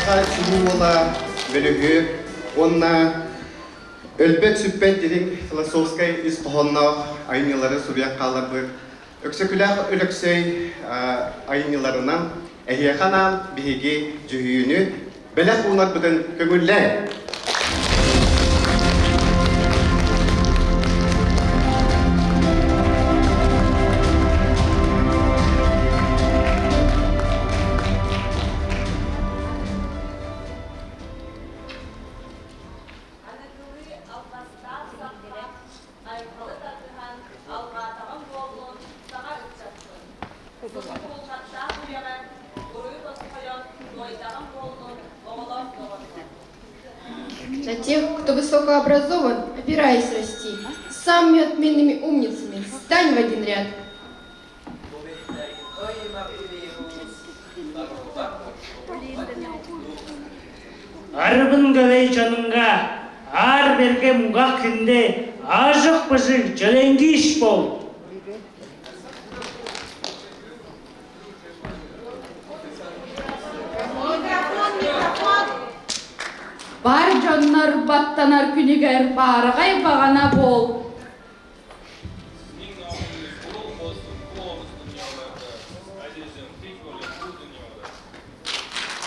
Ата Чумула, Велюхü, онна өлбет сүппет дирин философскай испохоннах айнылары субьяк қаларбыр. Өксөкүләх өлөксөй айныларынан эхияканан биһиги жүһүйүнү белек уунар бүтүн көңүлле. На тех, кто высокообразован, опираясь расти, самыми отменными умницами стань в один ряд. Арбын галай жаныңға, ар берге мұға күнде, ажық бұжық жөленгіш бол. Бар жаннар баттанар күнігер барығай бағана бол.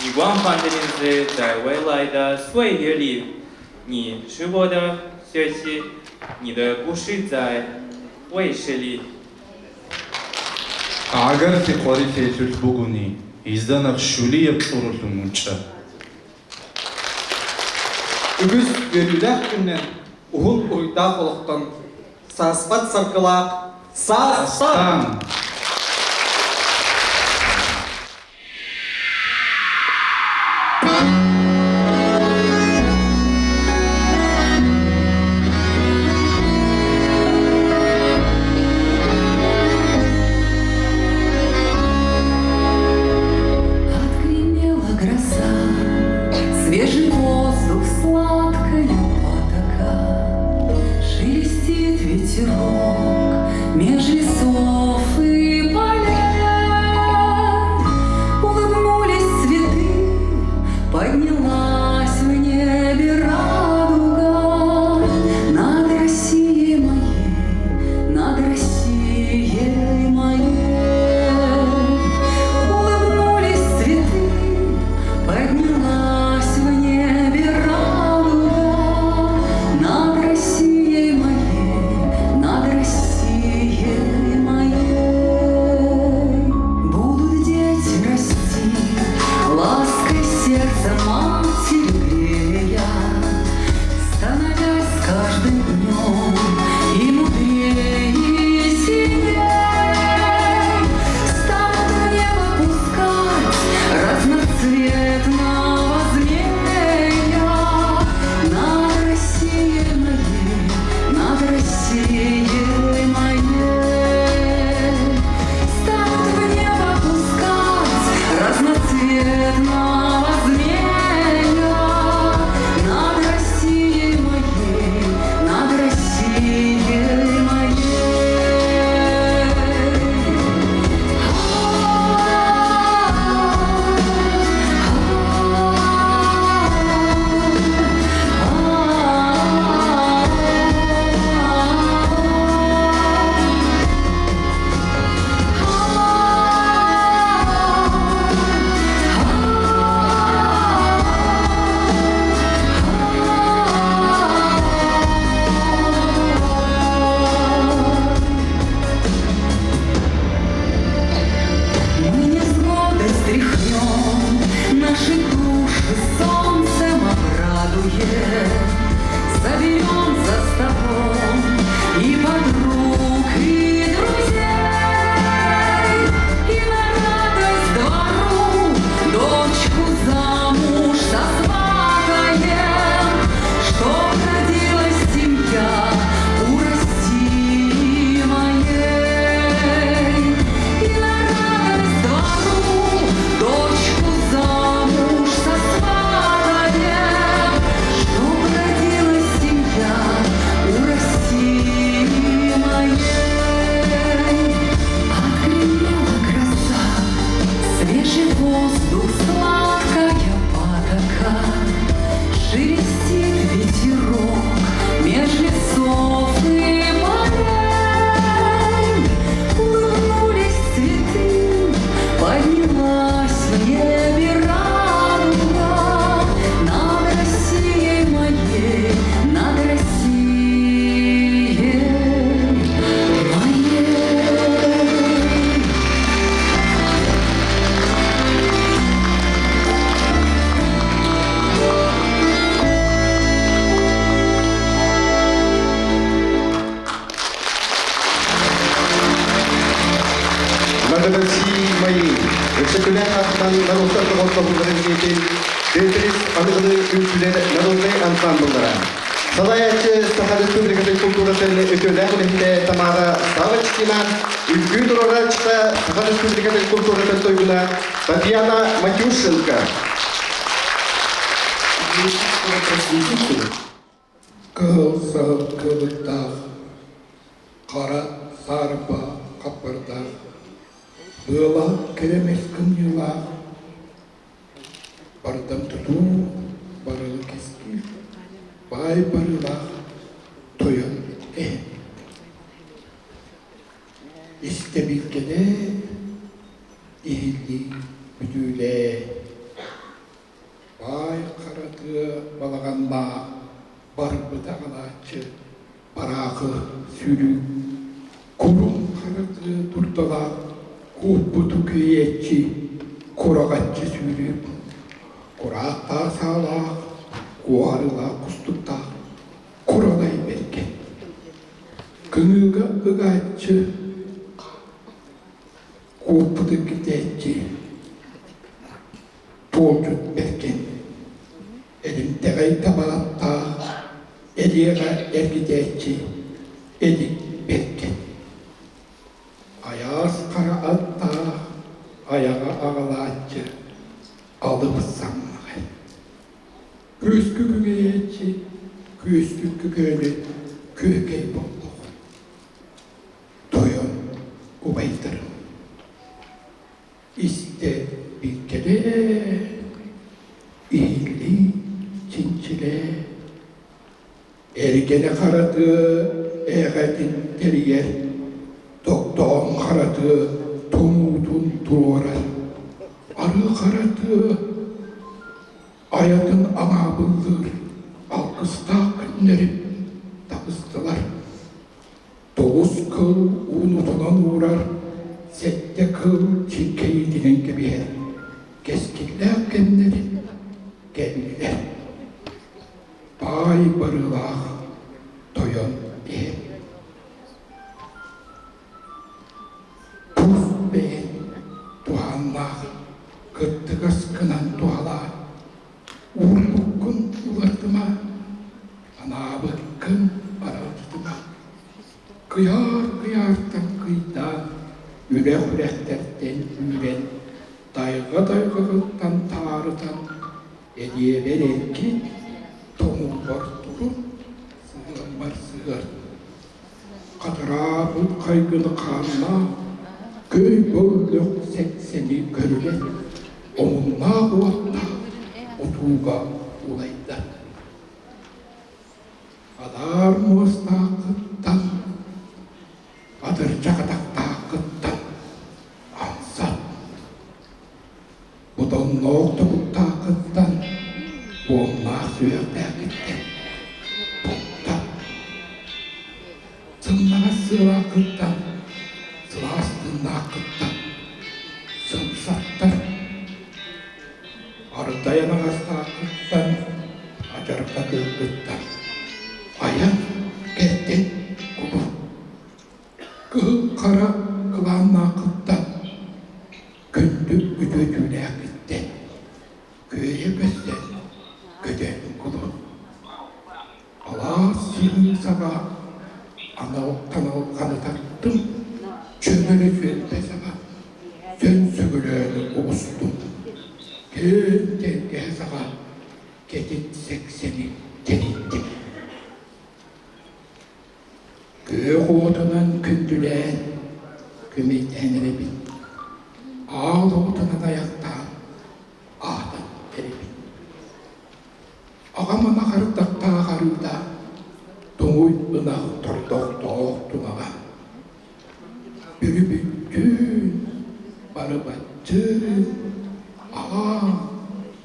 你光放这件事在未来的岁月里，你是我的学习，你的故事在卫视里。 Agar tiqori fetul buguni izdanaq şuliyab uruldu muncha. Үгіз өрілдәк күннен ұғыл ұйдақ олықтан саспат сарқылақ састан. Отгремела гроза, свежий воздух, сладкая потока, шелестит ветерок меж лесов и поля. Улыбнулись цветы, поднялась в небе радуга над Россией моей, над Россией моей. Улыбнулись цветы, поднялась в небе радуга над Россией моей, над Россией моей. Надырси мои. Өксөкүләр артынан наростар тоғыртығыларын жетен Бетрис анығыны үмкілер народный ансамбльдара. Салаячы Саха Республикасы культурасыны өтөлә үлімде Тамара Ставочкина, үлгі тұрарачта Саха Республикасы культурасы тойгуна Татьяна Матюшенко. Кылса кылыктах, қара сарпа қапырдах, бұла керемес күн юлах, бардам тұту, барылы кескір, бай барылах, тойын İste bilgede, ihilli büdüle, бай қарады балағанма, барбы тағалачы, барағы сүрі, құрым қарады тұрдала, құппы көйетчі, құрағатчы сүрі, құрақта сағалақ, қуарыла құстықта, құралай берген. Күнігі ұғатчы, құппыды кететчі, толжут берген. Elimde tabalatta, eliğe ergideci, elik berken. Ayağız kara atta, ayağa ağalatçı, alıp sanmaya. Küskü gügeyeci, küskü gügeyli, kügey bolluk. Toyun ubaytırım. İste bir kere, iyili, Çinçile, ergene karadı, eğedin teriyer, doktorun karadı, tomudun duvarar, arı karadı, ayatın ana bıldır, alkısta günlerim tabıstılar. Doğuz kıl unutulan uğrar, sette kıl çinkeyi dinen gibi yer, keskiller genlerim, gelirler. Bay barılaq, toyon deyim. Puf beyin, tuhanlaq, kıttık askınan tuhala. Uğurlukkun ulardıma, anabıkkın araldıma. Kıyar-kıyartan kıydan, ürek-ürekterden üren, dayga-daygağıttan tarıdan, ediye verir ki, Tomu var durur, sığınmar sığır. Kadıra bu kaygılı kanına, köy bolluk sekseni görülen, onunla kuvatta, otuğga ulayda. Adar muğızda kıttan, adır çakadakta kıttan, ansat. Budon nokta kutta kıttan, Onlar sürekli gitti. Bukta. Sınlağa sıra kıttan. Sıla astığına kıttan. Sımsattar. Arıda yanağızda kıttan. Acarda kıttan. Ayan geldin kulu. Kıl kara kılanla kıttan. Gündü üdücüne gitti. Köye göster. Köden kulu. Allah sihir sabah anal kanı tattım. Çömele felde sabah sön sögülöğünü uğustum. Köden sabah gecitsek seni denittim. Köy kuğutunun kündülen kümeytenere bin. Ağıl oğutunun ayaktan ağdan eribin. Ağama nakarıkta tağarıda Doğuy ınaq tortoq tunağa Bürü bütün barı batçı Ağa,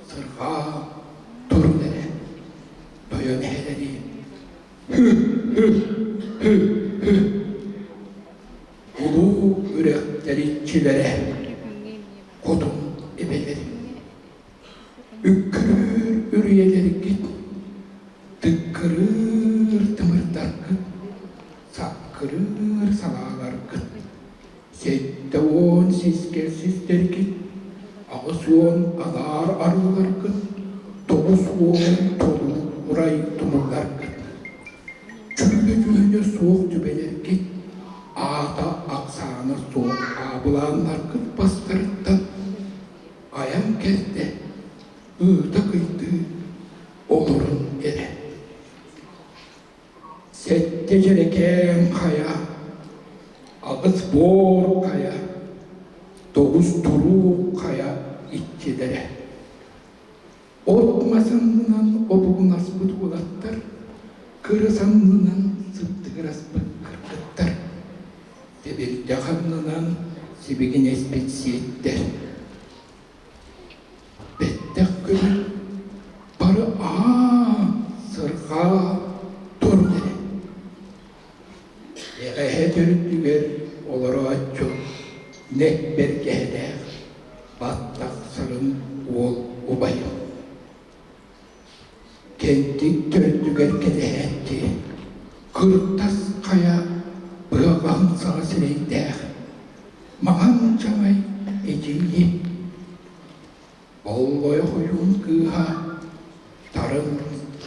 sırğa, turunere Doyun heleri Ulu üreklerikçilere Kodum ebeleri Ükkürür ürüyeleri git Tıkkırır tımırtar gıt Sakkırır salalar gıt Sette on seskersizlerki, ağısyon alar arılarkın, toğuz on tolu uray tumurlarkın. Çürücüğüne soğuk tübelerki, ağda aksana soğuk ağbulanlarkın bastırıttan. Ayam kelde, ığda kıydı, olurun ere. Sette cereken kaya, ağız bor kaya, doğuz turu kaya iççilere. Otmasanlınan obuğun asbıt ulattar, kırısanlınan sıptıgır asbıt kırkıttar. Tebir cahanlınan sibigin espetsiyetler. Bettek gönül, barı sırğa tornere. Eğe dörüttüger oları açço, nek bergehede, battak sarın ol ubayım. Kentik dörüttüger kedehetti, kırtas kaya, bığağın sağa sireyde, mağan çamay eciyim. Bolloy huyun kıha, tarın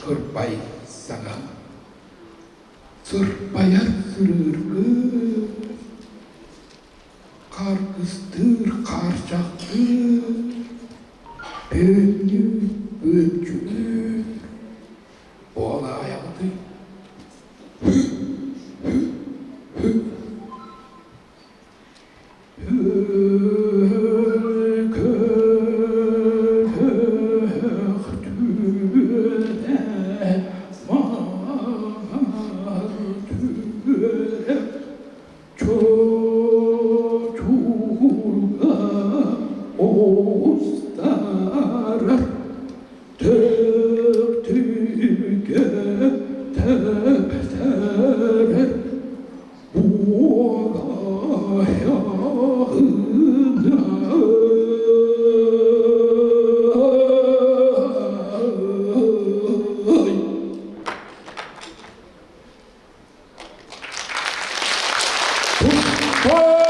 kırpay sana. Sırpayar sırırgı, kar kıstır karşaktır, bönlü böpçülür, boğala ayaklı. Oh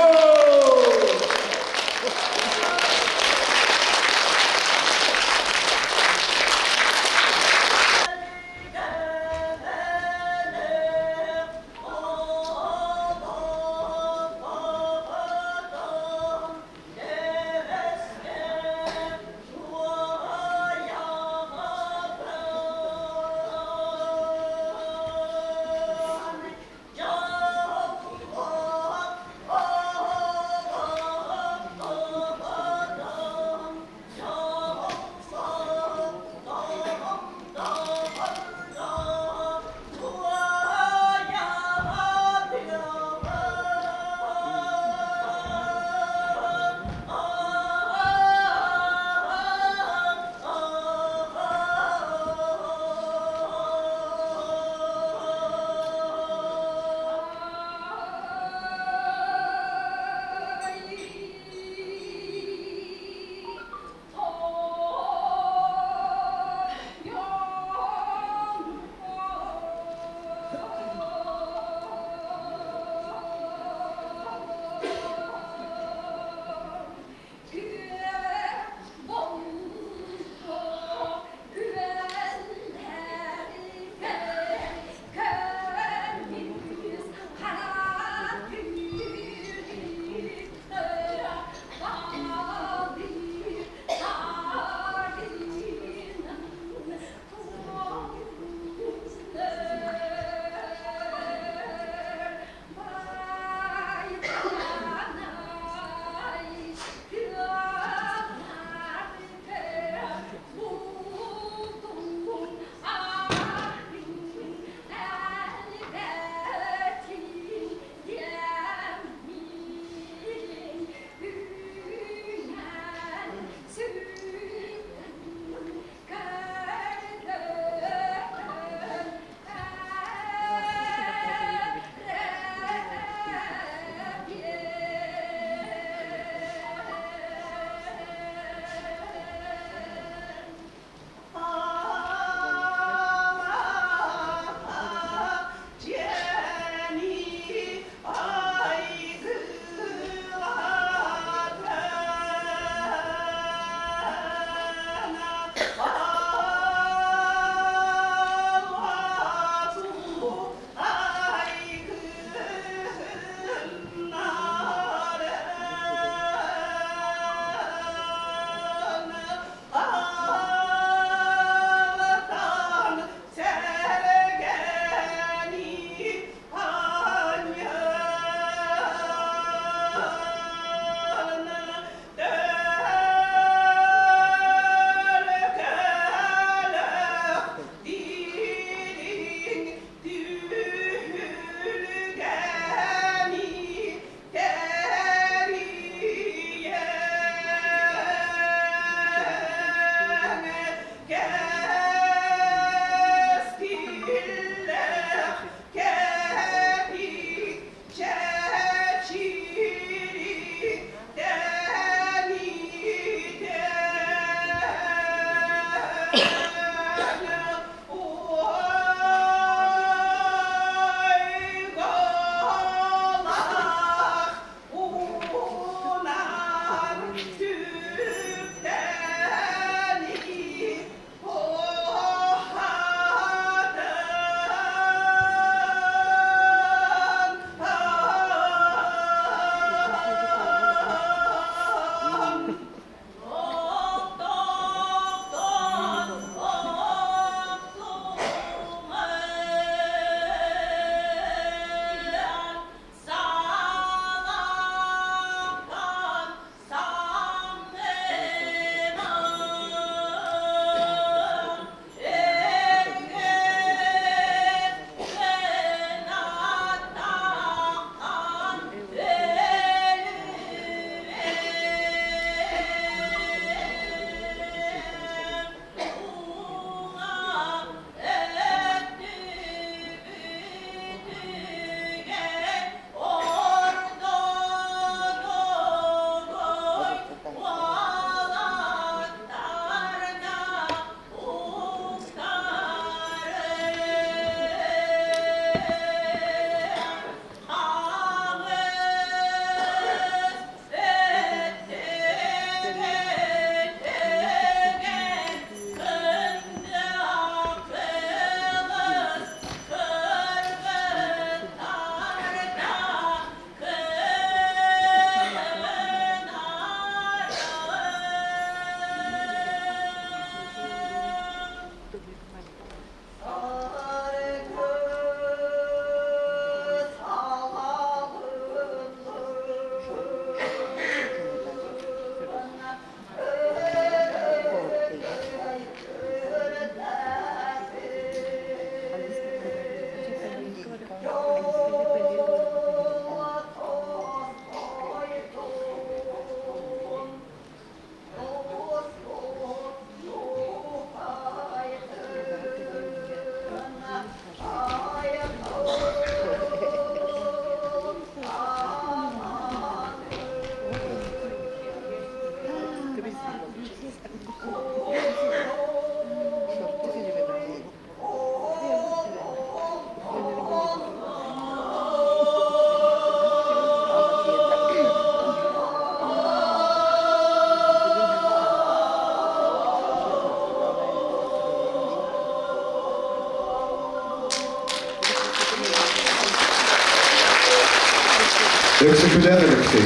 Öztürküler Alekseyi,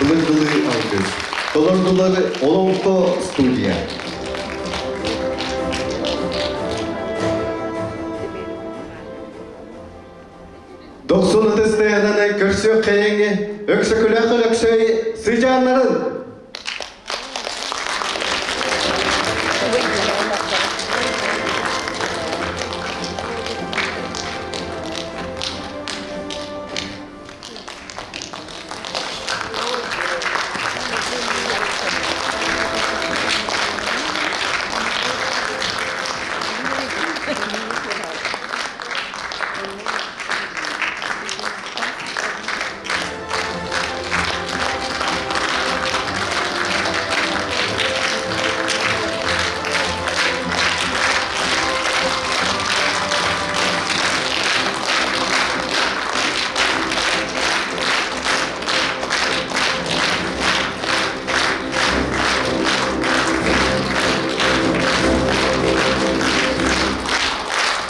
Bılırdılı Alkız, Dolorduları Olonko Stüdya. Doksun testeyanını körsüyor kayenge, öksüküler Alekseyi, sıcanların.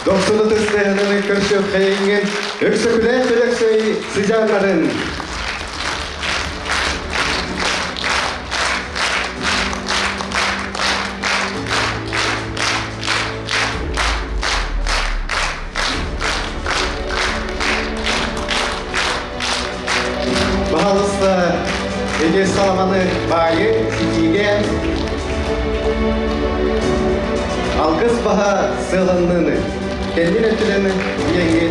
Doksun testeyanını körsüyor kayenge, öksüküler Alekseyi, sıcanların. Bahalısta Ege Salamanı Bayi, Siki'ye Algız Baha sığlanlığını, kendin ötüleni yenge,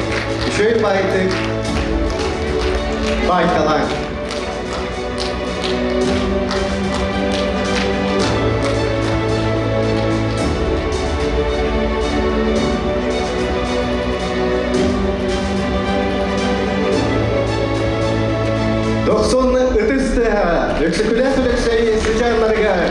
şöyle baytık, baytalan. Doksun ötüste, öksüküler Alekseyi, sıcanlarga.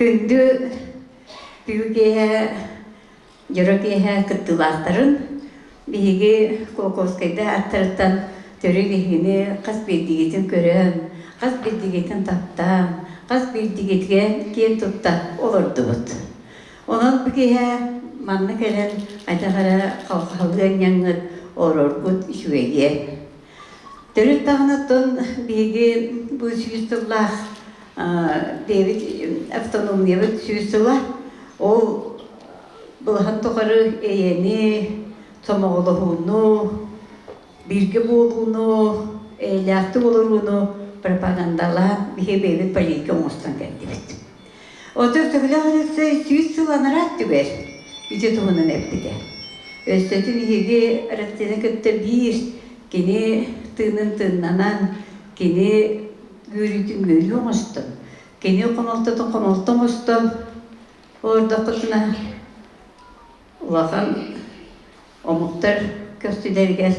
Күндү бүгүгеһэ жөрөкеһэ кыттылаахтарын биһиги колкоскайда аттарыттан төрү биһигини кас билдигитин көрөм, кас билдигитин таптам, кас билдигитге киен туттап олордубут. Онон бүгеһэ манны келен айтахара калкалыган яңгыт ороргут үчүеге. Төрүт тагынаттан биһиги бу сүйүстуллаах David автономиябыт сүйүсүла, ол былхан тоқары эйени, томоғылығыны, бирге болуыны, эйләқті болуыны пропагандала бихе бейбіт политика оңыстан кәлдебет. Отыр түгілі сүйүсүланарат түбер, үте тұғынын әппіде. Өстеті бихеге рәттені көтті бір, кені тыынын тыыннанан, кені Görüydüm, görüyor musun? Gene konultu musun? Orada kızına Ulan omuktar köstülerger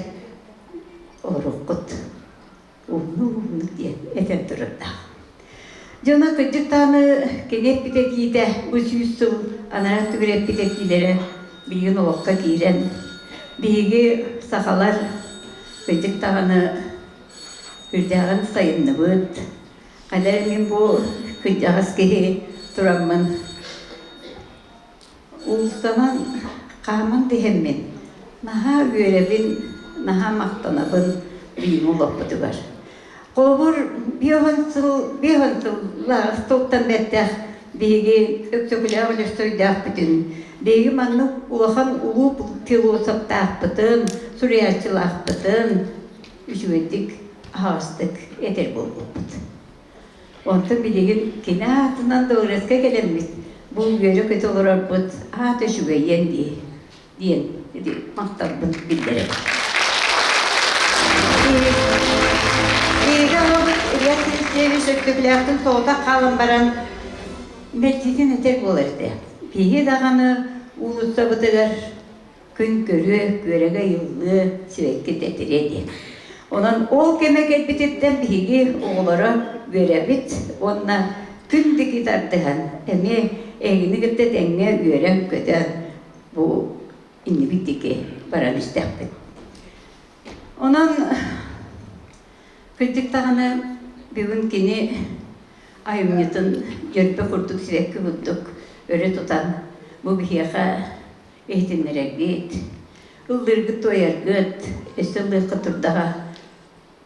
orukut. Unu diye eten durumda. Jona kıcık tanı gene bir de giyde bu yüzsü anarak tügürep bir de giylere bir gün olukka giyiren. Bilgi sakalar kıcık tanı Üldeğin sayınlı bud. Kaderim bu kıcağız ki duramın. Ulustanan kaman dihemmin. Naha görebin, naha maktanabın bir mulakbıdı var. Kovur bir hansılla stoktan betteh bilgi öksöküler oluşturacak bütün. Bilgi manlık ulahan ulu filosoftak bütün, suriyatçılak bütün. Üçüvedik. Ağızdık, eder bulbut. Ondan bilgin kine atından doğruska gelenmiş. Bu görü kötü olur bud, ağda şügeyen diyen maqtalbın bildirim. Ega olub, Riyad-ı Söktüklerdin soğuda qalın baran meclisin etek olurdu. Bihi dağını ulusta bıdıgar gün görege yıllı sürekli tetiredi. Onun ol kemek etbititten bihigi oğlara görebit, onna kündiki tartıhan, emi eğini gitti denge görem kötü bu inni bittiki baran istekbit. Onun kündük dağını bugün kini ayımyatın yörpe kurduk sürekli bulduk, öyle tutan bu bihiyaka ehtinlere git, ıldırgıt oyar gıt, esnılığı kıtırdağa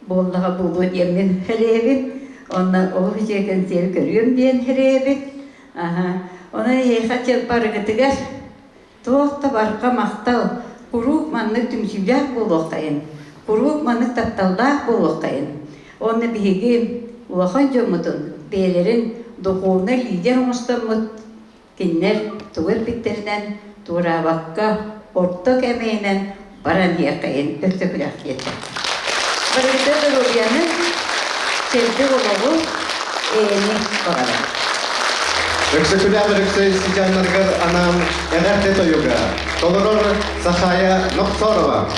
bollağa bulu yemin herevim, ona o hücreken seni görüyorum diyen herevim, ona yekaçı barıgıtıgar, toğda barqa maqtal, kuruq manlık tümsüllak buluqayın, kuruq manlık taptallak buluqayın. Onu bihigi ulaqan jomutun, beylerin doğuğuna lider olmuştamut, kinler tuğur bitterinden tuğrabakka, ortak emeğinen baran yakayın, öktükülak yeter. Barıgıda da rubiyanın çeldi oluğu eğeni bağlar. Öksüküler öksü sıcanlargar anam ederte toyuga. Tolurur Sahaya Noksorova.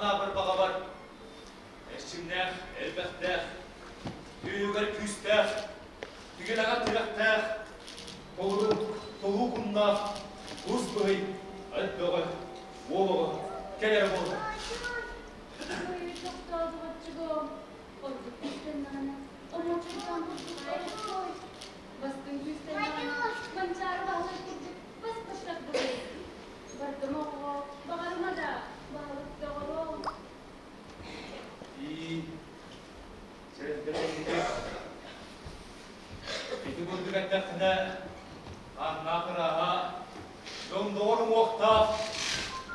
sana bir bağa var. Eşimler, elbette, düğüler küster, düğüler türekter, Tolu kunna, buz bıhıy, ötböğü, oğlu, keler bol. Çok da azı batçıgım. Orada küstenlerine, ama çoktan tuttuk koy. Bastın küstenlerine, mancar bağlı kurduk, bas başak bıhıy. Bardım oğlu, bağırma da, bağlık doğru. İyi, çerezlere gidecek. Peki bu düğütlerine, nakıraha, doğru muhta,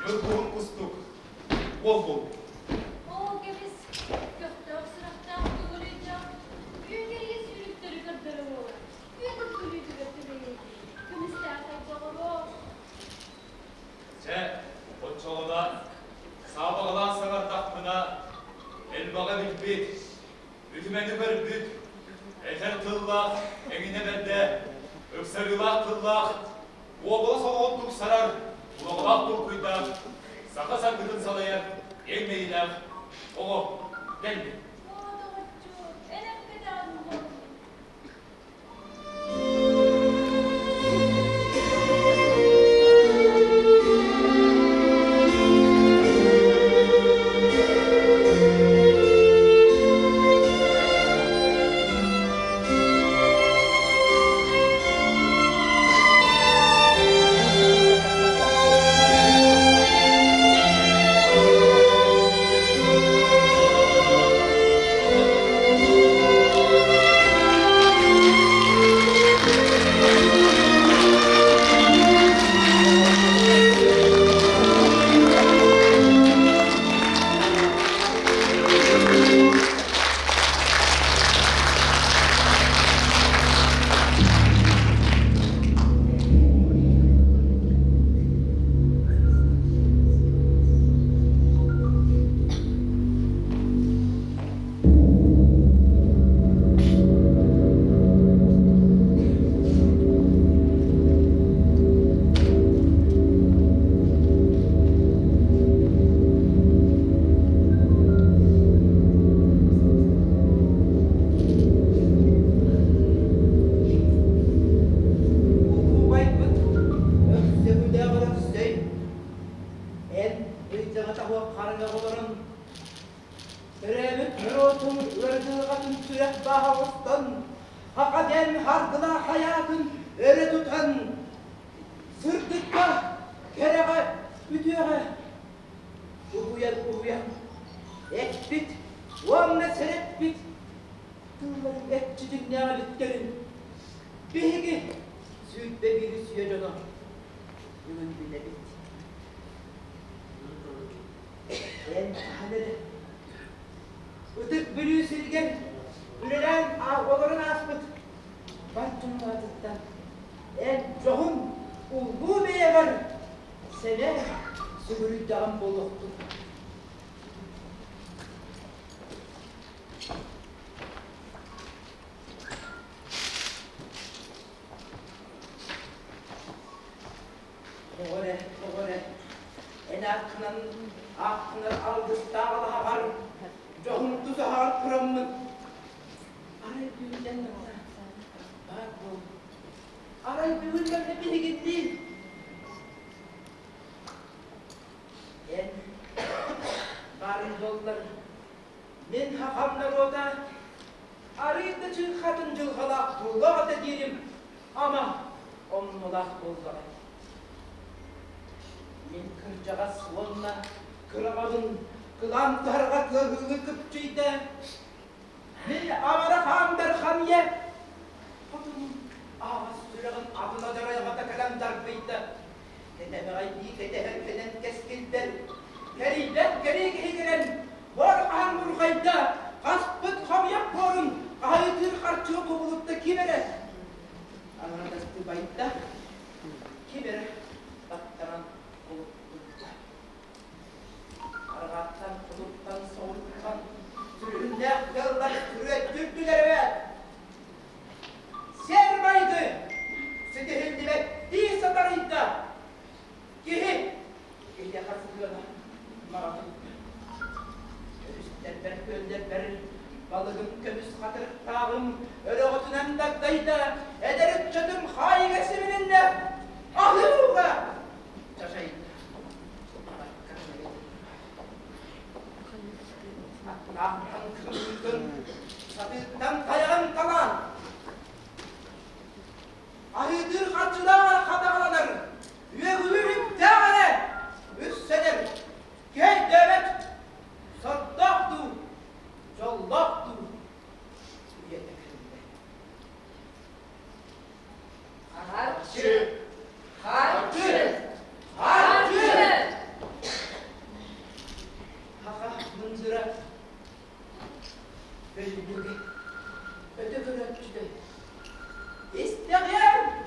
yurduğun kustuk, bol bol. O gebiz, köfte sırakta kıvıracak. Büyükleri sürükleri kırdırı olur. Büyük kırıcı götürüyor. Kımızda doğru. O çoğuna, sabıqalan sanar takmına, elbağa bilbit, ütümeni bir büt, eter tıllak, engine bende, öksarılak tıllak, oğula soğuğunluk sarar, ulağılak durkuydak, saka sargıdın salayan, gelmeyiler, oğu, gelme. O da batçı, enem kadar mı? Hakikaten hargıla hayatın öyle tutan sırtıkka kerege ütüye uhuyan et bit vanne serep bit tılların etçicik nealitlerin bihigi süt ve biri suya cana yılın bile bit en tahanede Utık bülü silgen ülelen ağoların aspıt Bantun vatıttan en çoğun ulgu beye var sene sürüdağın boluktu Doğru en aklının aldık dağlığa var Çoğun tuzu har kıramın Aray büyüden nokta Var bu Aray büyüden hepini gitti En Bari yollar Men hakamlar oda Arayıp çıl kadın cılgalak Buğla da diyelim Ama onulak buğla Men kırcağa sıvonla Kıramadın Kılan targatlı hıgı kıpçıydı. Men avara hamder hamiye. Kadının ağız sürağın adına darayağıda kalan darpıydı. Kedemeğay bir kedeher keden keskilder. Keriden kereye giren. Var ahan murgayda. Kaspıt hamiyak borun. Ayıtır karçığı kovulup da kimere. Anadastı bayıtta. Kimere. Baktaran olup Argattan, kuluptan, soğuktan, süründe yıllar sürettürdüler ve sermaydı, sütühüldü ve bir satarıydı. Kihi, yakası diyorlar, maratı. göller verir. Balığım kömüz hatırık tağım, öyle otunan daktayda, ederip çötüm haygesi bilinle, ahıruğa! Çaşayın. Allah'tan kırmızın, satırdan kayan kalan. Ahıdır kaçılar kadağlanır, üye gülürüp değerle, üstsedir. Gel devlet, saddaktu, callaktu, yetekinde. Harcı! Harcı! Harcı! Haka mınzıra, bölgüge, öte bırakçıda. İsteyen,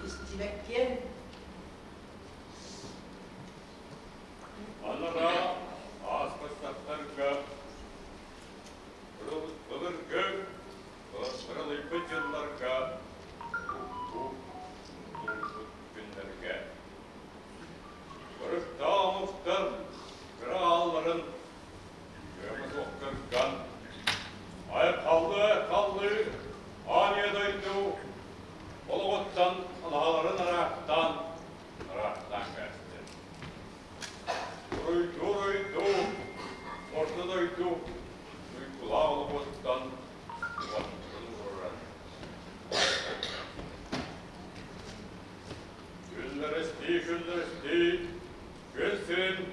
istemekken. Anlara ağız başlatlarga, kılırgı, kırılıp yıllarga, bu günlerge. Kırıkta muhtar, kralların, gömüz okırgan, kaldı, aniye doydu, Ologottan, alaların araktan geçti. Duruydu, ortadaydı, uykula Ologottan, yuvattırını vurur. Güller esti, gülsün,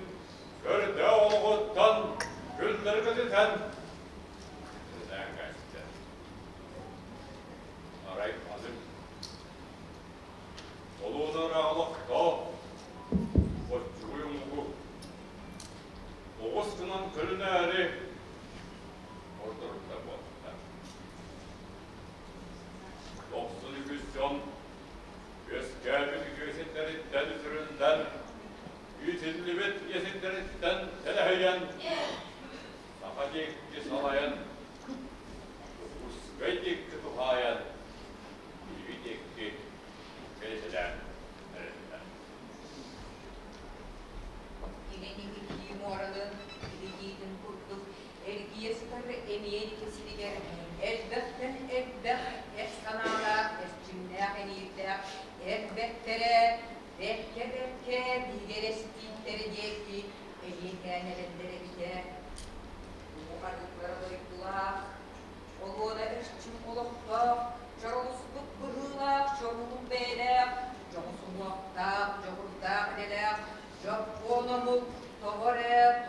görde Ologottan, güller gözeten, bizden geçti. Arayıp hazır. Oluğuna rağlıkta, koççuyumgu, Oğuz kınan kölüne eri, ordurukta boğazda. Doksun ügüsyon, göskâbüdü göğsetlerinden üzerinden, yüzillibet yesetlerinden teleheyen, sakadik salayan, uskaydik kıtuhayan, İvidikki, Gelseler, neresinden? İlenini giyim oralı, ili giydin kurtluk, ergiye sıkarı emiyeni kesiliger, elbekten elbek, efsanalar, efcimler, eniyetler, elbektere, belke, bilgelestikleri diyeki, eliyetten elendere biter. Bu ardıklara doydular, oluğuna erçim olukta, Çarolusluk bırılak, çoruluk beyler, Çomusulukta, çokurda edeler, Çokonumuk, tohore,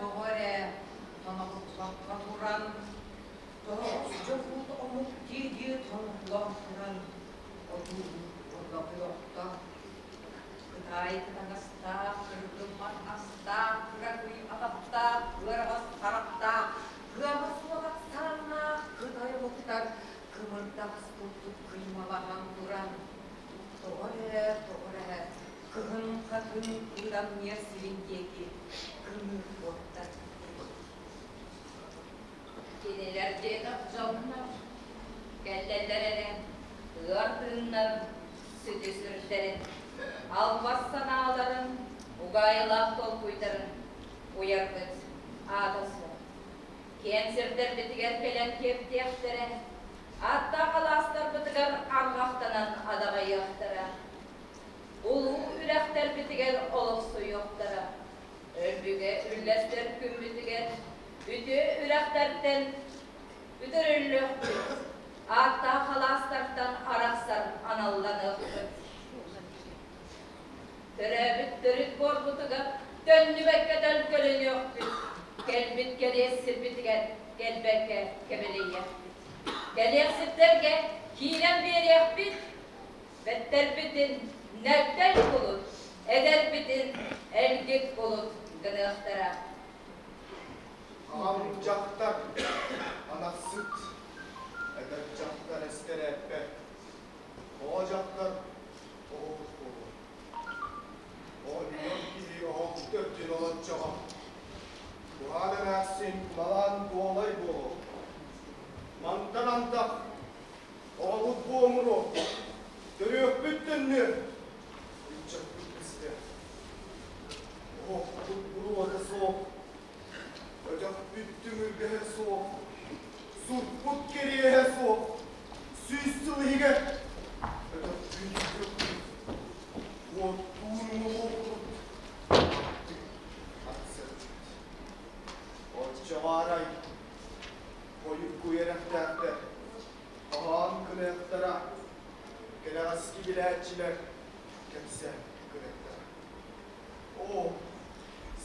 Tonamuk lakka vuran, Çokul omuk didi tonukla vuran, Orada yokta, Kıtay kıtanasta, kırgımman asta, Kırakuy atatta, Kıramaz tarakta, Kıramaz vakit sarana, Kıtay muhtar, Kımırdamas tutup kıymalahan duran, Doğre, kıhın katın kıran yer silindeki, kımır botta. Genelerce kapcanlar, kellellere, ığardığınlar, sütü sürülerin, almazsan ağların, ugaylak tol kuydarın, uyargıt, ağdası. Kensirler bitiger pelen keftiyaktere, hatta kalaslar bitiger Allah'tanan adaga yaktara. Ulu ürekler bitiger oluksu yoktara. Ölbüge ürlesler küm bitiger, ütü üreklerden ütürürlük. Hatta kalaslardan araksar anallanıp. Törebit törüt bor bitiger, döndü bekke dölkölün yoktu. Gelbit geliyesir bitiger, gelbekke kebeliyye. Geliyesirlerge hilem bir yakbit, better bitin nevtel bulut, eder bitin ergit bulut gıdıktara. Amcaktar, ana süt, edepcaktar estereppe, boğacaklar, oynuyor gibi oğuk dörtün olacak. Bu halen ersin, malan bu olay bu. Mantan antak, oğlut bu umru, dönüyor bütün mü? Üç bitmesi de. Oh, bu vada soğuk. Ocak Büttümürge soğuk. Surput geriye soğuk. Süs sıvıhige. Çavaray, koyup kuyarak dertte, ağam kınayaktara, gelaski biletçiler, kemse kınayaktara. O,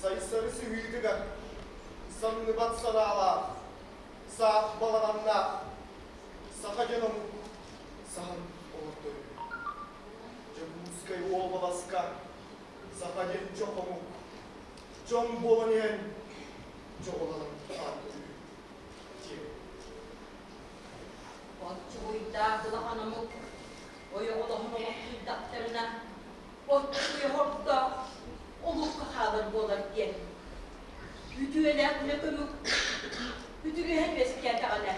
sayısarısı hüydügar, sanını batsana ala, saat baladanla, saka canım, sahan olurdu. Jamuskay ol balaska, saka jen çokomuk, jom bolanyen, çoğulalım artık. Otçuyda kılağanımık, oyoğulağınımık duydatlarına, otçuyu hortta, olukka kalır bolar diye. Ütüyelekle ömük, ütüyü hep eskiyete ana.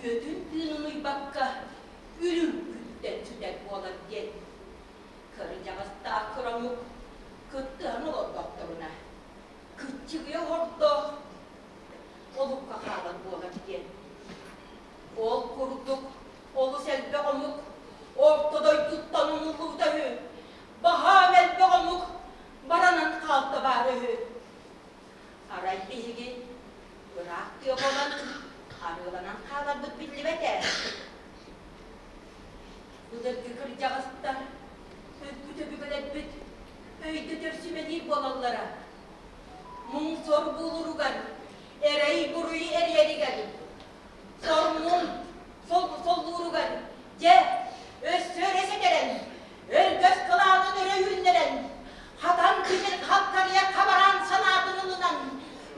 Ütüyü dün bakka, ürün gütten tüdek bolar diye. Kırıcağız da kıramık, kıttığın olur doktoruna. Kıtçıgıya hortta, olukka kalır bolar diye. Ol kurduk, olu selbe omuk, ortada tuttanımlık dahü, bahavel be omuk, baranan kaldı barıhü. Aray bihigi, bırak diyor olan, arılanan kalardık billi bete. Bu da kıracağız da, ötküte bükelet büt, öyde tersimedi bolallara. Mun sor buluru gar, ereyi buruyu eriyeri gar. Sormun, solluğunu gar, öz söylese gelen, göz kılağının hünneren, hatan kimin halkarıya kabaran sanatınılınan,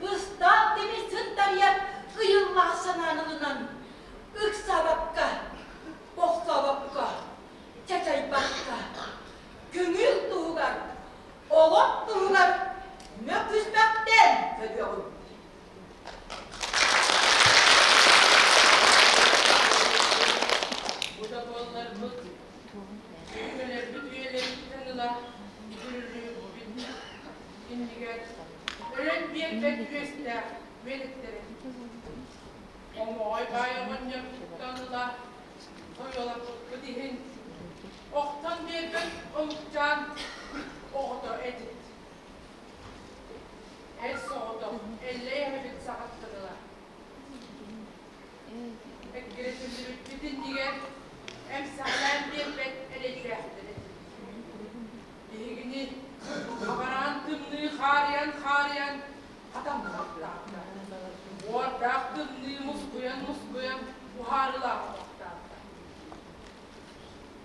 ıstal demir sıntarıya kıyılmaz sanatınılınan, ıksa bakka, boksa bakka, çeçay bakka, gönül doğugar, olot doğugar, möküsbekten söylüyorum. Bu da bollarımız, üyeleri tanılar, gürürlüğü bu bildi. Şimdi gel, ölen bir beküyesler, melekleri. Ama ay bayramın yaptıklarılar, o yola bu dihin. Oktan bir gün umutcan, oğda edin. El soğudu, elleye hepit sakattırılar. Ekretimli bütün diğer emsalen bir bet edecektir. İlgini kabaran tımlığı hariyan adam bıraklar. Ortak tımlığı muskuyan buharılar baktar.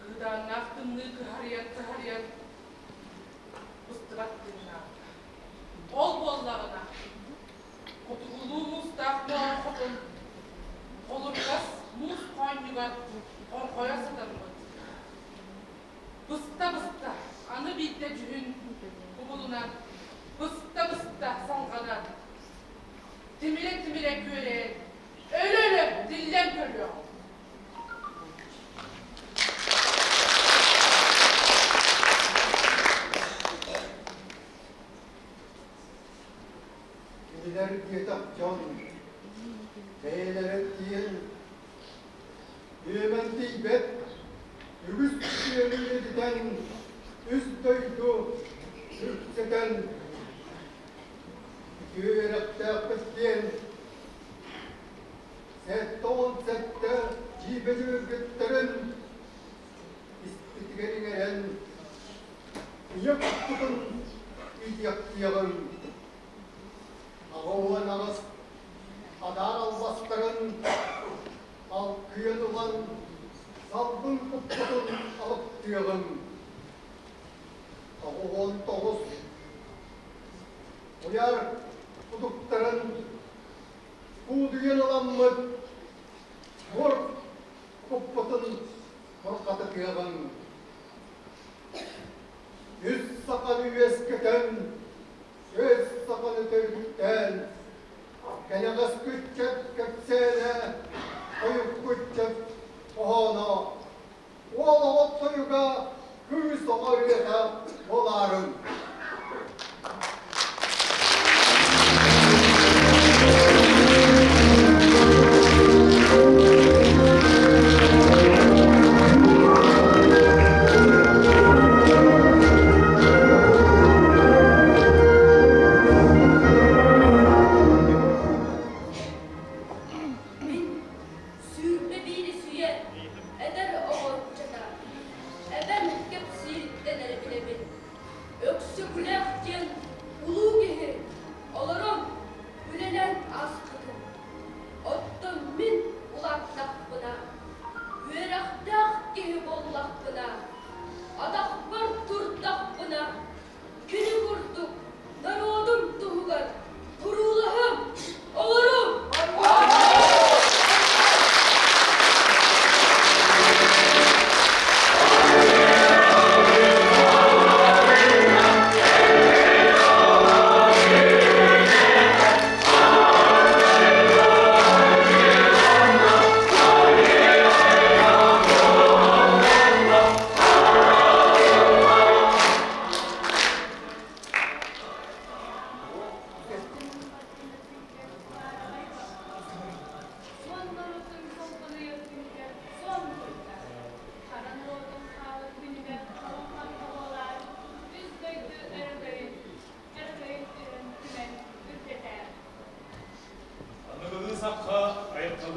Gıdanak tımlığı hariyan ıstırak dinler. Ol bollarına kutuluğumuz takma okudun. Olurkas muz koynugan orkoya sadarmız. Bısta anı bitte cühün kumulunan, bısta sanganan. Timire gören, öyle dillen görüyor. Kimiler diyetap can, beylere diyen, Yemen Tibet, Ügüs Kuyeli'den, üst duydu, yükseden, Güyerekte kıstiyen, sette, cibeli götterin, İstiklerin eren, Yıktın, İdyaktiyanın, Ağoğlan ağız, Adar albastırın, al kıyanılan, salbın kupputun alıp duyalım. Ağoğlan toğuz, uyar kudukların, kuduyanılan mı, mor kupputun korkatı duyalım. Yüz sakanı esketen, söz sakanı törgütten, Kenagaz kütçet köpsene, koyup kütçet ohana, oğla ottoyuga, kız oğaryata bolarım.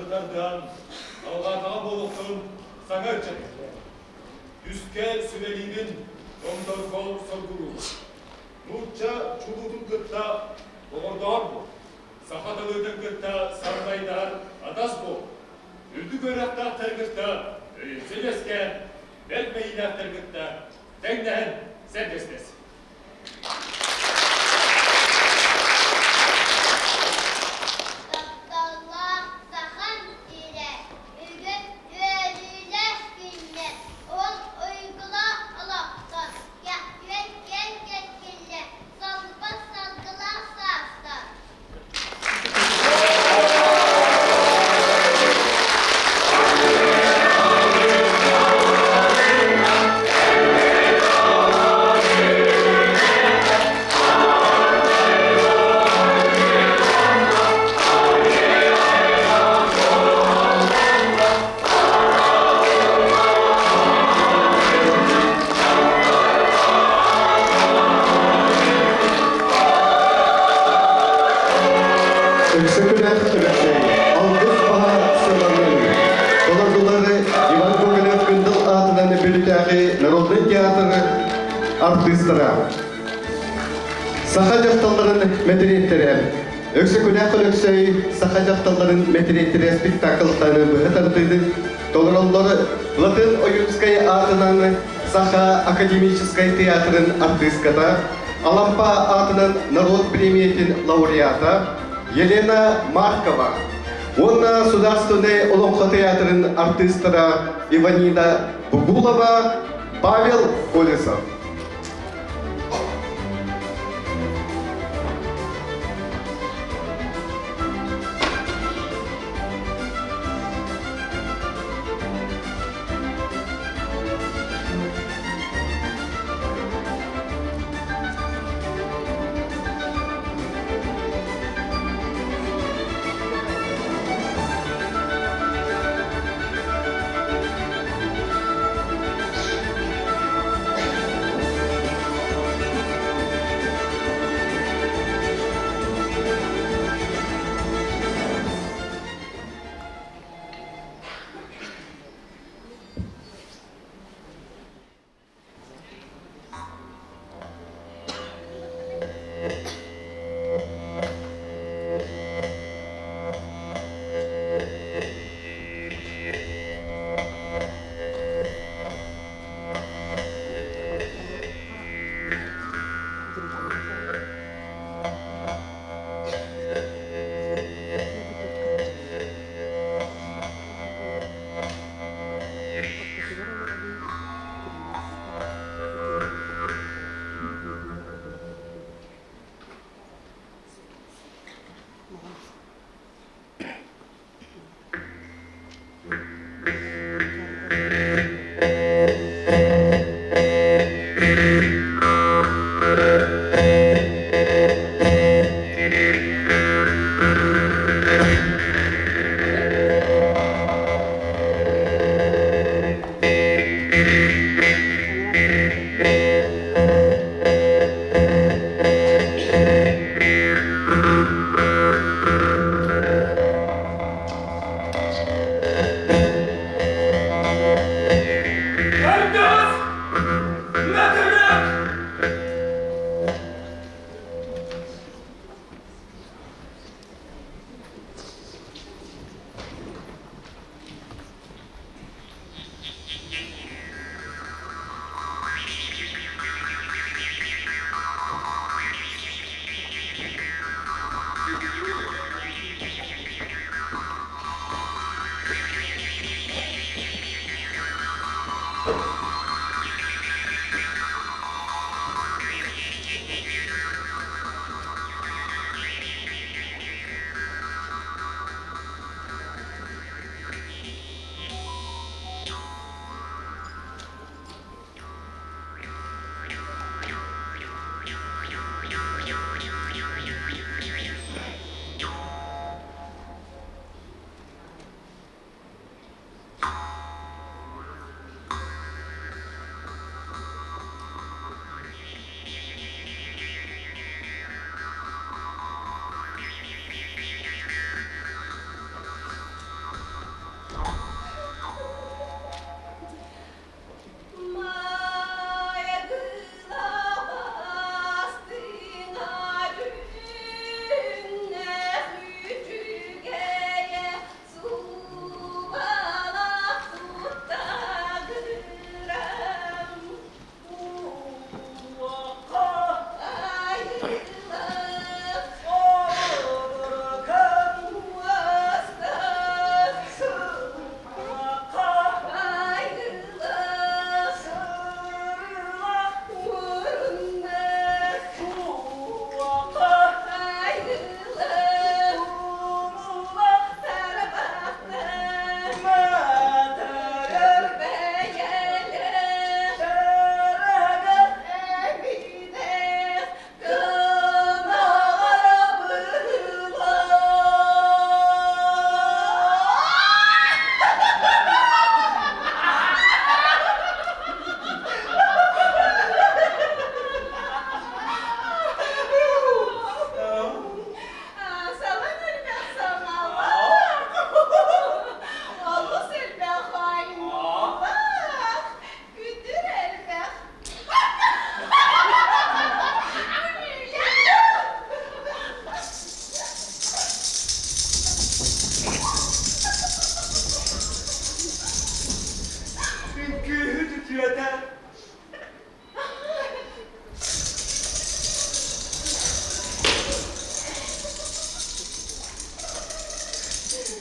Kırtardan, Algatağa Boluq'un sana ötçek. Yüzke Sümeli'nin Dondorgol sorgulu. Nurça Çubudun Gıtta Oğordağır bu. Sahadalığın Gıtta Sarbaydar Adas bu. Ürdü Göraktar Tergıtta Zeleske Belmeyler Tergıtta Tengden Serbestes. Народный театр артисттары, саха жакталларын мәдениеттері, өксі күнәк өлөксөй саха жакталларын мәдениеттері спектакльтары бұғытардыды, толыроллары Латын Оюнскай атынан Саха академической театрын артистката, Алампа атынан народ премиятын лауреата Елена Маркова, Онна Государственный Оломха театрын артисттары Иванина Бугулова, Павел Колесов.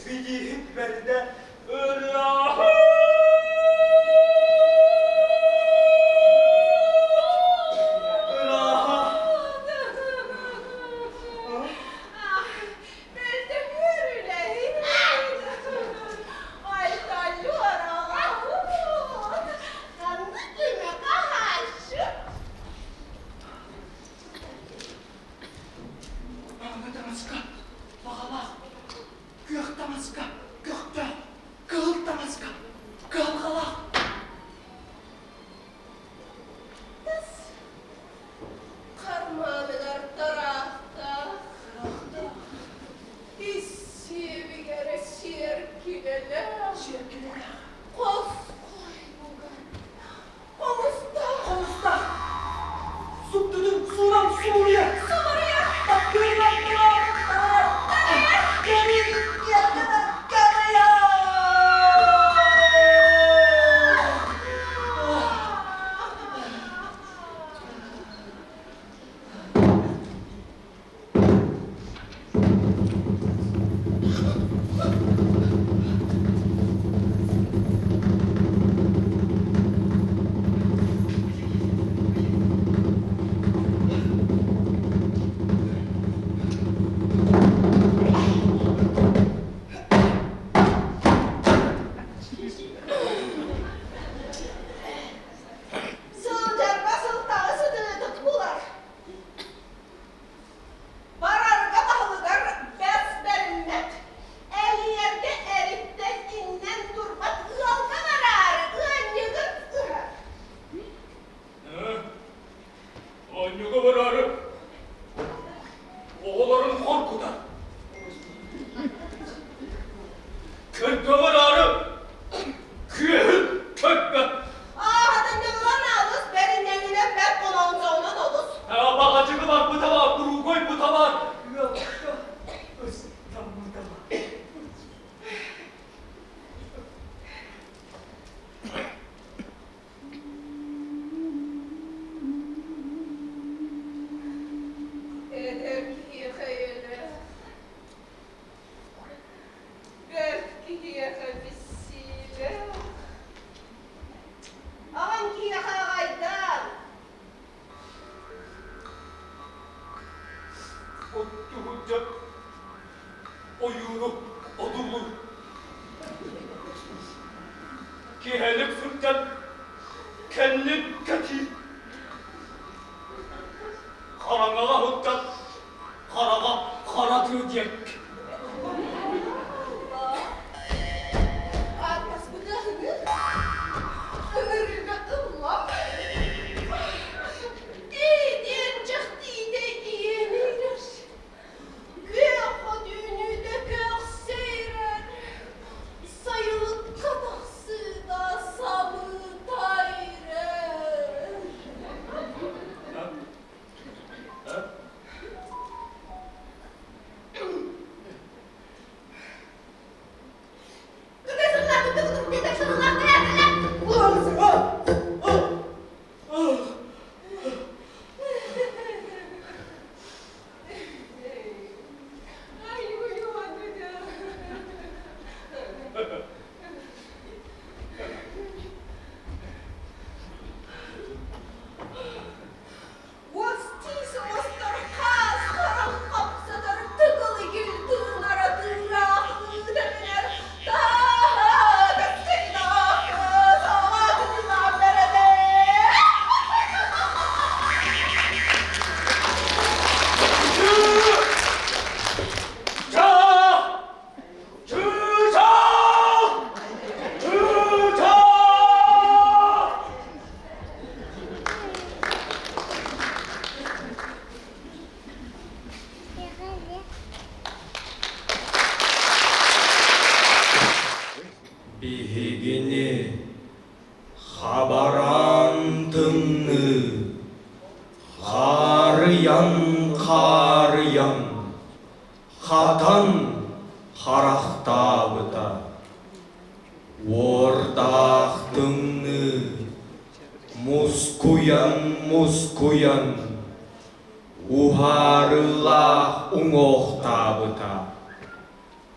Esbidi hikmerde öyle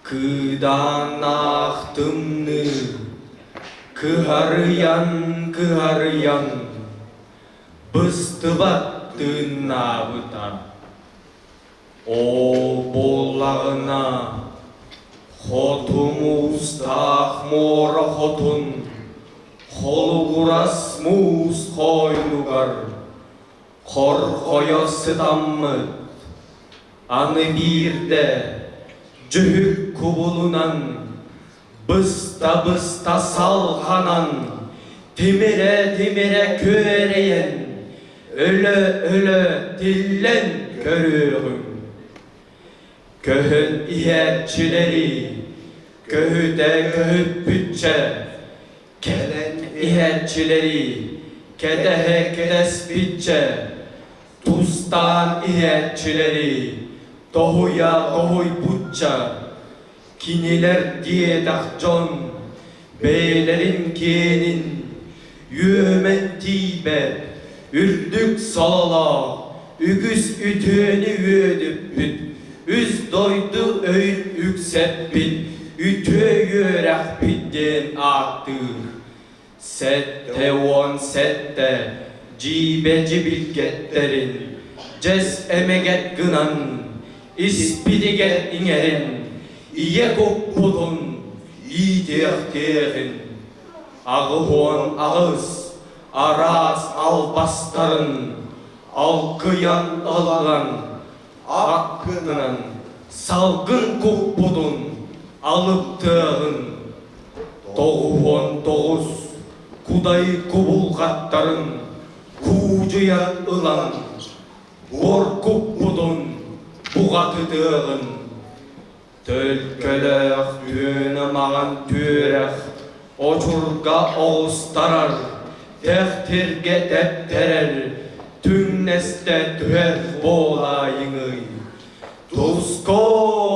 Kıdan ahtımны, kıharıyan, bıstıbattın abıtan. O bollağına, hotumuz tahmora hotun, holuguras muz koynugar, kor koyosu dammıt, anı bir de cühük kubulunan, bısta salhanan, timire köreyen, öle dillen körüğüm. Köhün ihetçileri, köhüde köhüp bütçe, kelen ihetçileri, kedehe kedes bütçe, tuzdan ihetçileri, tohuya tohuy butça, kiniler diye dahcon, beylerin kiyenin, yümen tibe, ürdük salala, ügüs ütüğünü üdüp büt, üz doydu öğün yüksek bit, ütü yörek bitten aktır. Sette, cibeci bilgetlerin, ces emeget gınan, ispidiget inerin, iye koppudun, iyidirtirin. Ağıhon ağız, araz albastarın, alkıyan alan, hakkının, salgın koppudun, alıptığın. 99 kuday kubulgatların, kucuyan ılan, bor koppudun, bugatıdığın. Tölkölek tüğünü mağan türek, oçurga oğustarar, tehtirge tepterer, tünneste tüher boğlayını. Tuzko,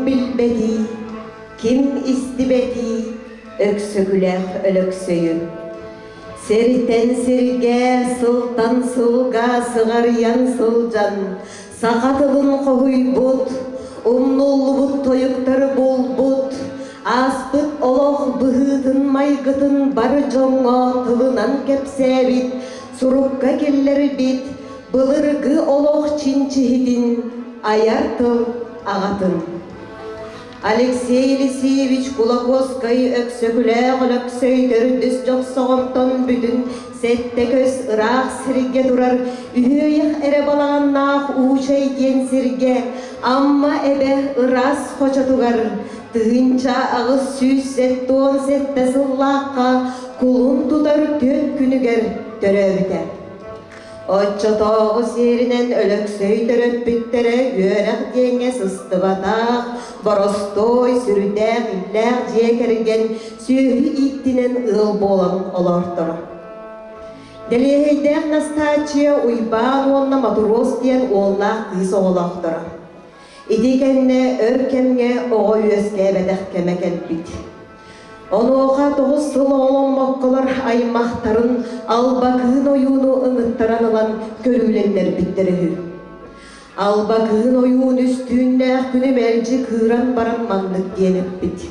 bilbedi, kim istibeti, öksögülek ölöksöyü. Serten serge, sıltan sılga, sığaryan sılcan, sakatılın kohuy but, umnullu but toyuktar bol but, aspıt oloq bıhıtın maygıtın barı jongo tılınan kepsebit, surukka keller bit, bılırgı oloq çinçihidin, ayar tıl ağatın. Алексей Елисеевич Кулаковский өксөкүлээх өлөксөйдөр дүс жоксоғомтон бүтүн сетте көз ыраах сирге турар үйөйэх эре балаганнаах уучай диэн сирге амма эбе ырас хочотугар тыынча агыс сүүс сеттуон сетте сыллаакка кулун тутар төт күнүгер төрөбүтэ. Отчотоғы серінен өлөксөй төрөппүттере үйөрәк диэңе сыстыбатаақ, боростой, сүрүтәк, үлләк дие керген сүйі иттинен ыл болан олортыры. Делейдәк Настачия уйбан онна матурос диен оллақ кыз оғылақтыры. Идикенне өркемге оғы үйеске бәдәқ кемекел бит. Онуға тоғыз сыл оғылын моққылар аймақтарын албақығын ойуыны ұңыттаран ылан көрүлендер биттері. Албақығын ойуын үстүйінне күні мәржі кыран баран маңдық деніп бит.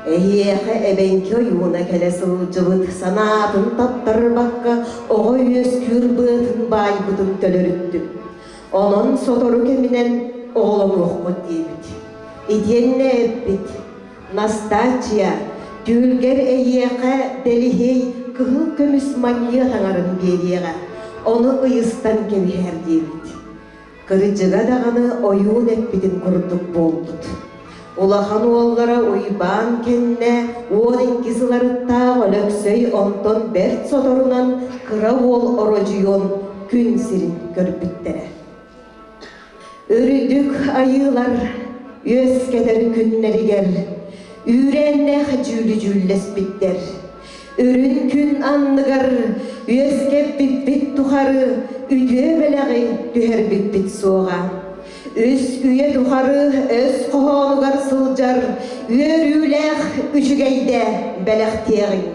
Әйеқі әбенкі ойуына кәлі сылжыбыт санатын таптар баққа оғы өз күр бұтын бай бұтын төлірітті. Onun sotoru keminen oğlum оққыт дейбіт. Иденне әппіт. Настачия Тюлгер эйеқа делихей кыһыл көмүс манья таңарын бериеға. Оны ыйыстан кемихер дейбит. Кырыжыға дағаны ойуын эппитин курдук болбут. Улахан уоллара уйбан кенне, уонин кисыларыттаа өлөксөй онтон берт соторунан кыра уол орожуйон күн сирин көрбүттере. Өрүдүк айылар, өс кетер күннеригер, Үреннех жүлі-жүллес биттер. Үрін күн анныгар, өскеп бит тухары, үдө беләғи түхер бит соға. Өс үйе тухары, өс қоғанугар сылжар, өрүләқ үшігейде бәләқ теғин.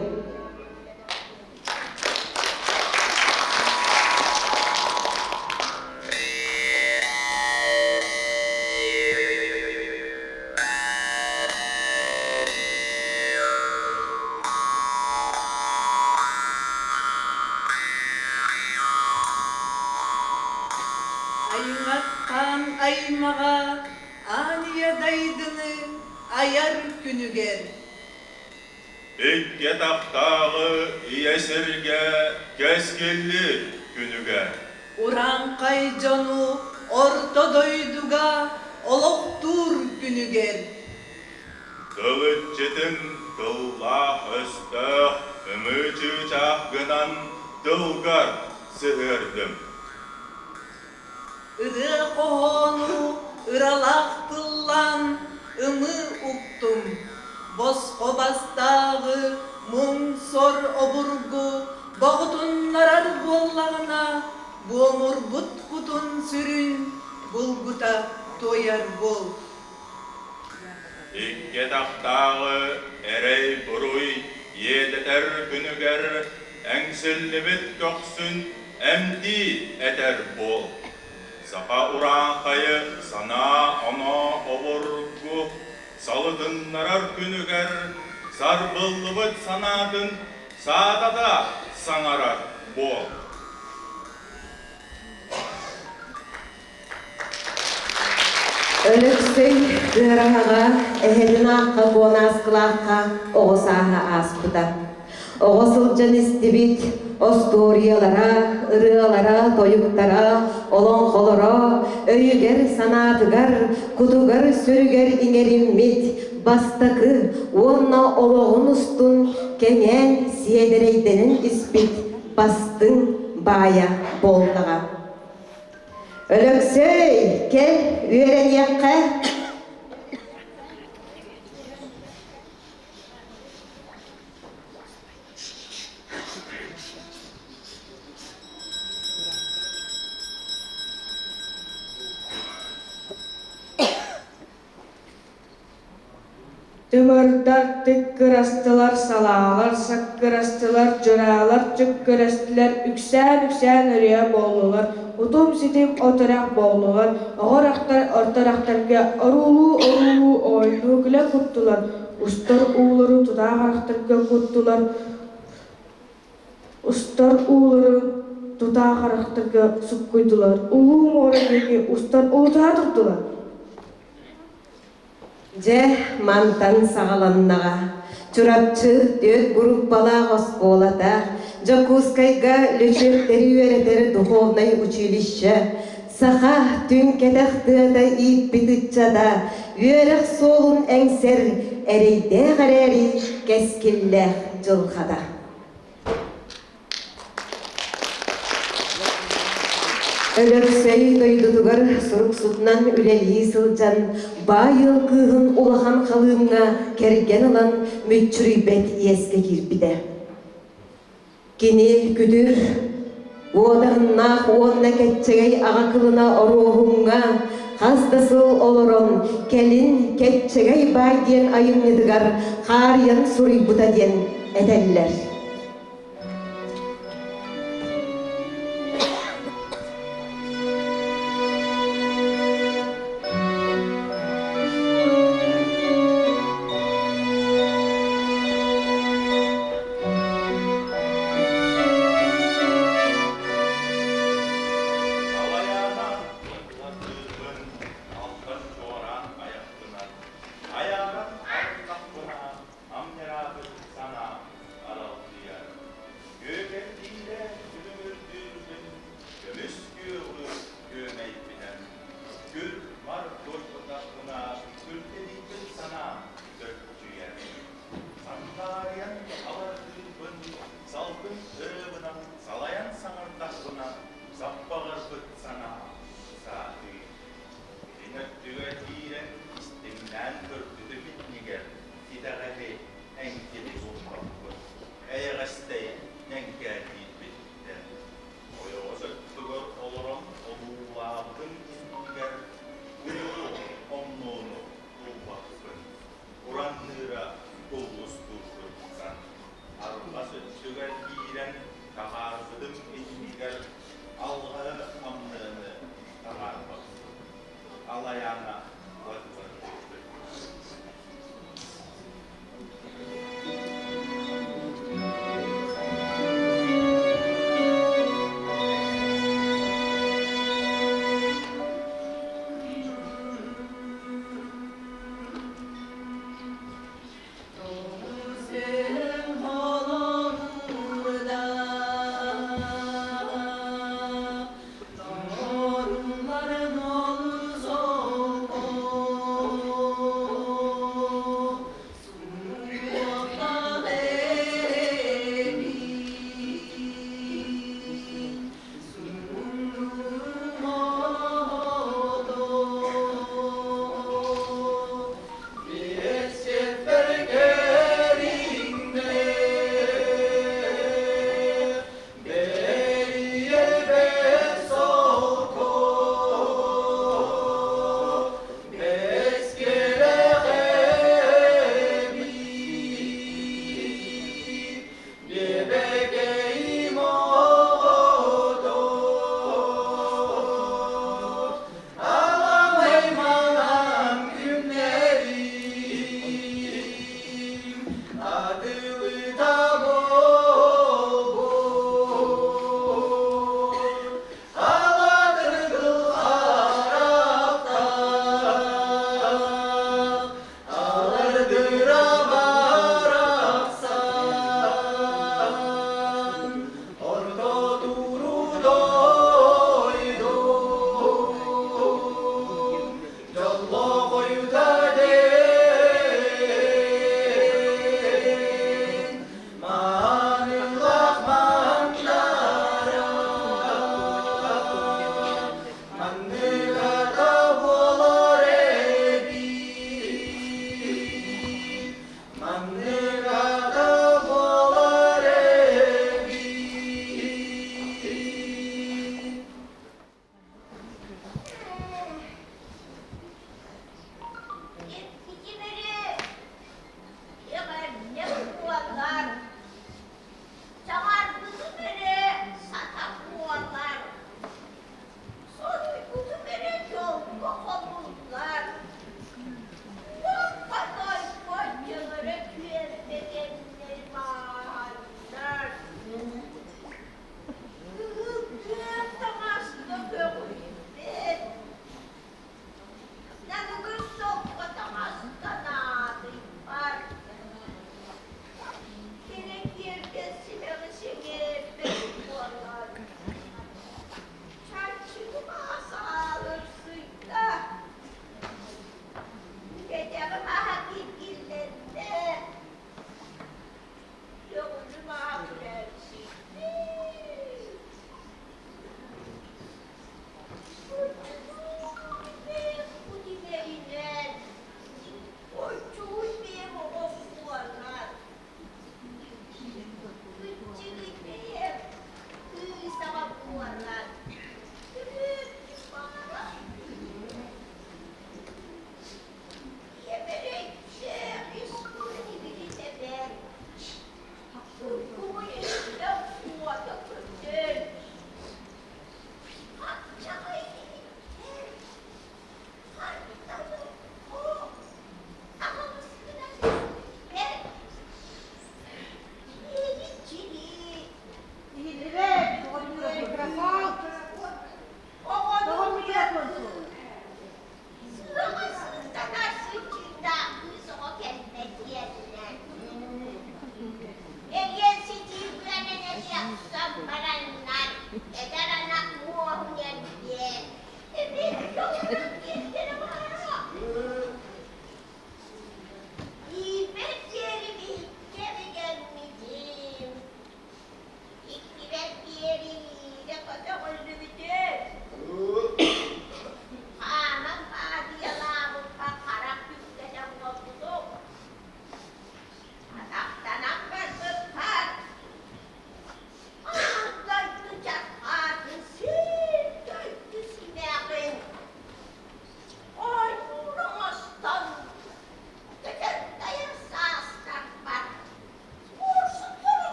Aymağa aniye daydını ayar günüger. İkke taqtağı iyesirge keskelli günüge. Uran kayconu orta doyduga oloqtur günüger. Kılıç çetin kıllah östök ümücü çakgınan dılgar sığırdım. Ürü qoğonu ıralaq tıllan ımı uktum. Bosqo bastağı mung sor oburgu boğutun narar bollağına bomur but kutun sürün bulguta toyar bol. İkke taqtağı erey buruy yedeter günüger engsillibit köksün emdi eter bol. Sapa uran kayı sana ona oburgu salıdın narar günüger sarbıllıbıt sanadın sağdada sanarar bol. Өлөксөй ыраға, эхедин аққа бонасқылаққа оғысаға аспыда. Оғысылжан истибит, осториялара, ырыалара, тойуктара, олонқолора, өйігер санатыгар, кутугар сөрігер иңериммит, бастакы, онна олоғын устун, кенен сиедерейденін испит, бастың бая болдыға. Өлөксөй, кел, үйерен яққа. Tımırдар tıkkırastılar, salağalar, sakkırastılar, cırağalar, çıkkırastılar, üksän örüye bollular, utum sitim otarak bollular, oğraktar ortaraktarga orulu oynu güle kuttular, ustar uğları tutağaraktarga kuttular, ustar uğları tutağaraktarga sukkuydular, ulu moradaki ustar uğutağa tuttular. Je mantan sağalannağa, çurapçı döt группалаға осколата, Жокускайга лечектери үйретері духовное училище, саха түн кетақтыда иппитычада, үйерек солун әңсер, әрейде қарәри кескіллі жылқада. Өлөксөй дойдудугар сурук сутунан үлели сылжан, байыл кыһын улахан халыымга керген алан мүчүрүйбет иеске кирбиде. Кини күдүр, уодағынна уонна кетчегей аға кылына оруохунга, хаздасыл олорон, келин кетчегей бай диен айымнедыгар, хариян сурыйбута диен эделлер.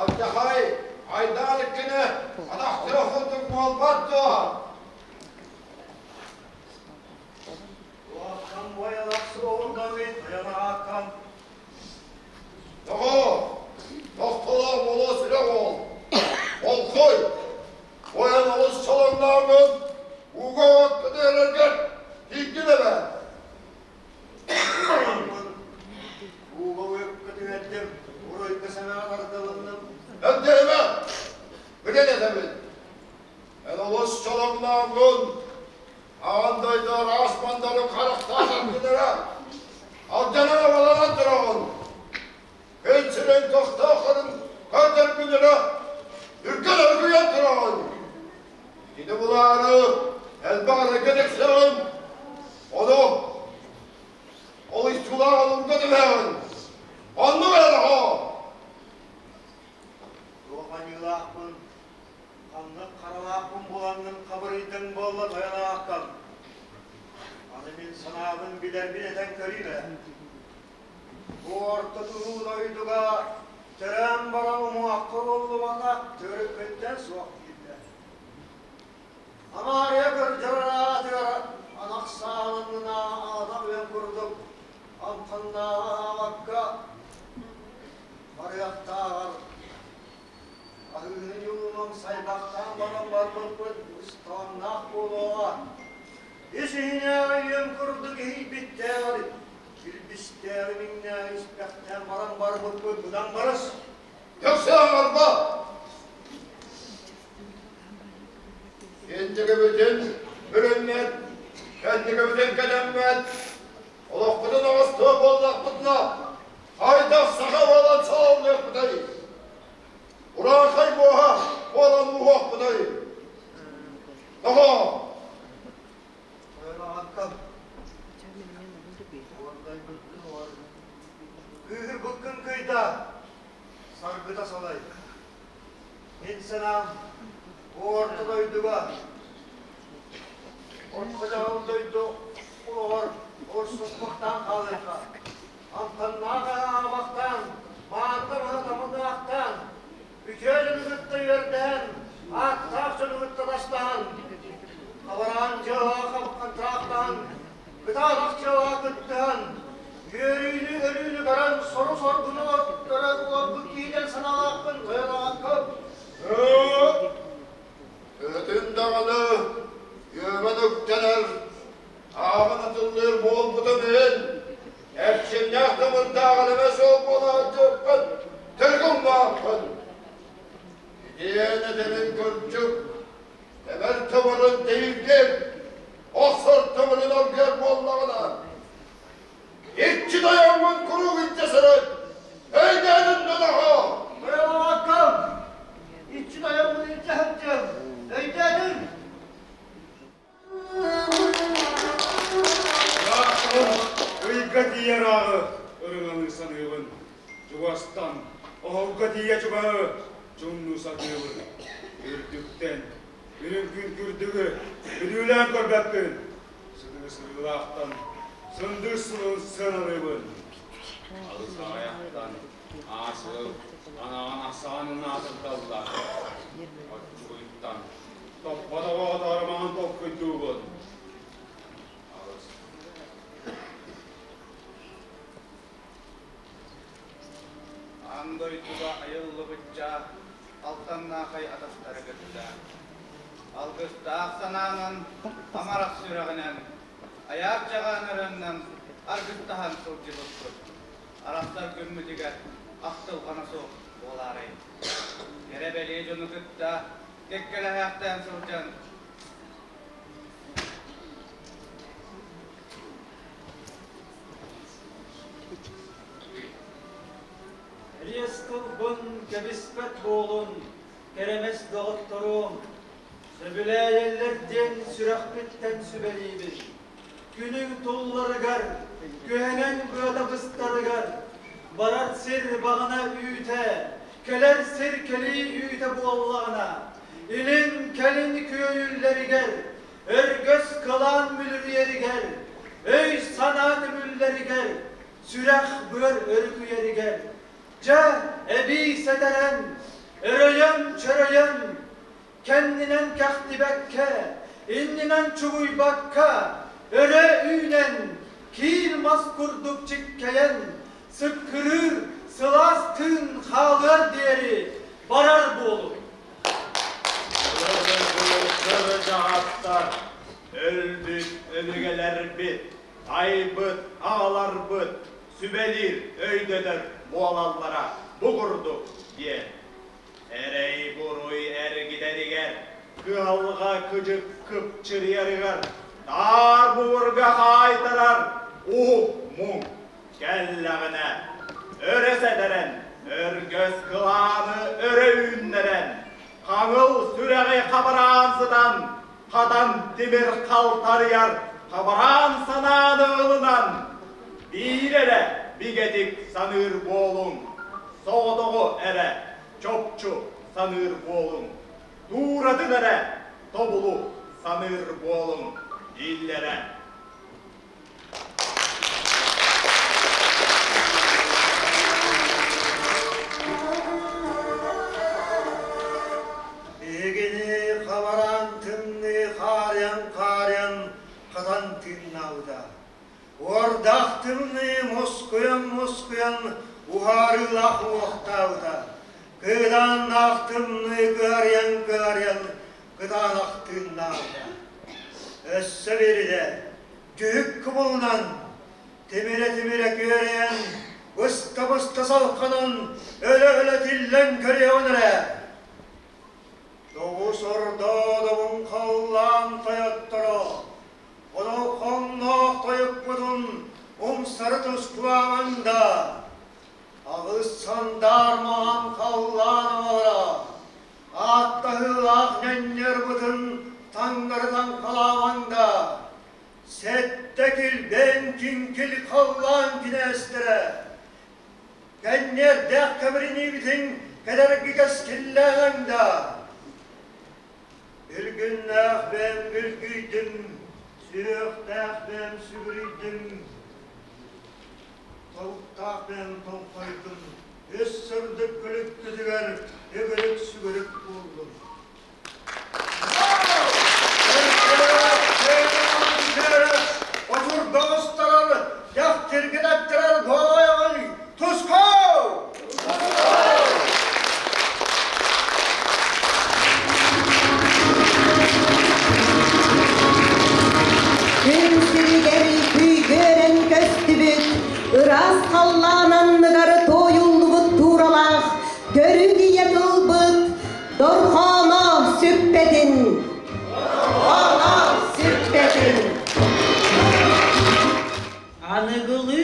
Abdahay, aydalıkkını, adahtı okuduk muhabbet doğar. Hakan boyalaksı oğuldan ve dayana Hakan. Doğu, doktolar mola silah ol. Ol koy. Boyan oluz çalanlarının uğga hakkı değerlerken ilgili be. Uğga uyup ettim. Burayı kesene ardalındım. Ben derime. Bile ne demin. En oluz çalanlarının ağandaydı raşmanların karakter hakkıdara. Avcana havalanandır ağın. Pençenin kahta akarın kader gününe. Ülken örgü yatırağın. Yine bunları elbare gerekseğin. Onu o istilah alımda demeyin. Anlı ver ha. Rohan yılakın, kanlı karalakın bulanın kabırıydın bolla dayana Hakan. Anımın sanağın biler bileten körüyle. Bu orta durudaydıga terem bana muhakkak oldu bana törükmetten soğuk gitti. Ama araya gırcırına atıyor, anak sağlığına adam ben kurdum. Amkanda vakka, arayakta var. Ahının yolunun saybaktan bana barmıklı üstanak buluğa. İşine ayım kurdu ki bitti var. Bilbisteriminle ispekten baran barmıklı budan barış. Yoksa arba. Kendine bütün ürünler, kendine bütün kalemler. Olaklı'nın ağıztığı bollaklıkla. Hayda saka olan sağolacak budayı. Uğrağa kayboğa, olan muhak budayı. Daha. Öyle Hakan. Büyür bıkkın kıyda, sargıda salay. İnsanam, o ortadaydıga. Ortadaydı, o var, orsuzluktan kalırka. Antannağa baktan, mağarda adamı aktan. Ükölün gıttı yerden, aktafçın gıttı taştan. Kavarancığa kapkan traktan, gıtadakçığa gıttan. Yörüylü ölüylü garan soru sorgunu öttüre bu giyden sana hakkın dayana hakkın. Ötün dağını, yömen ökteler. Ağın atılır bol budanın. Hepsin yaktımın dağılına soğuk olacakın. Tırgın vakın. Diyene demin gölcük. Temel tımırın değildir. O sırt tımırın algır bollağına. İççi dayanmın kuru gidecesin. Öydedin de daha. Dayana hakkın. İççi dayanmın ilcehetcim. Öydedin. Öykadiye rağı. Örüğünün sanığın. Cuvastan. Oğukadiye çubağı. Cunnu satığın. Gördükten. Benim gün gürdüğü. Büdüğülen körbektin. Sıkı sığılaktan. Sındırsın sınırımın. Ağız ayaktan, asıl, ana sağının asıl kaldılar. Açıklıktan, toppada vaat armağan top kütüğün. Ağız. Andoytuga ayıllı bıçça, alttan nakay atasları gıtta. Algısta aksananın, amarak sürağının, ayak çağanırından, argıstahan sulci tuttu. Araslar gömmüdüge, aktıl kanası olarayım. Yerebeliği cunu gıtta, gekkele hayattan sulcan. Riyeskılbın kebispet boğulun, keremes dağıttorun. Söbüleyellerden sürekbitten sübeliyimiz. Günün tolları gar, gühenen burada bıstarı gar. Barar sir bağına üyüte, keler sir keli üyüte bu Allah'ına. İlin kelin köyülleri ger, örgöz kılan mülür yeri ger. Öy sanat mülleri ger, sürah bör örgü yeri ger. Ce ebi sederen, Öröyen çöröyen, kendinen kahtibekke, inninen çuguybakka, öre ünen, kil maskurduk çikkeyen, sıkkırır, sılastın halığa diyeri, barar bu olur. Kırıcağatlar, öldük, öbügeler bit, aybıt, ağlar bıt, sübelir, öydedir bu alanlara, bu kurdu diye. Erey buruy gideriger, kıhalga kıcık kıpçır yeriger, dar buğurga haytarar, mum, kellagine, örese deren, örgöz kılanı öre ünleren, kanıl süreği kabaransıdan, kadan demir kaltar yar, kabaran sananı ılınan, bir ere bir gedik sanır boğulun, soğuduğu ere, çopçu sanır boğulun, duradın ere, tobulu sanır boğulun, dillere. Egini kabaran tımni karyan katan tinnavda. Ordak tımni muskuyan uharılak uhtavda. Kıdan aktımni göryen kıdan aktinnavda. Össe biri de cühük kıbılınan timire göreyen bısta salkanan öyle dillen körüyonere. Doğu sorda doğun kallan tayattara. Oda kannak tayıp budun sarı tuz kuvamanda. Ağız sandarmağın kallan ora. Attahı ahnenler budun tangardan kalamanda. Settekil ben kinkil kallan kinestere. Kenner dek kabrini bitin kadar gigas killananda. Bir günler ben gülgüydüm, sürükler ben sübürüydüm, tavuklar ben tonkoydum, ısırdık gülük güdüver, ögülük sübürük buldum. Otur dostlar, yak tirgin ettiler boğayağını, Tusko! Geri küy gören köstübüt, ıraz kallanan nıgarı toyuldu tuğralak, görü diye kılbıt, dorhana süppedin. Dorhana süppedin. Anıgılı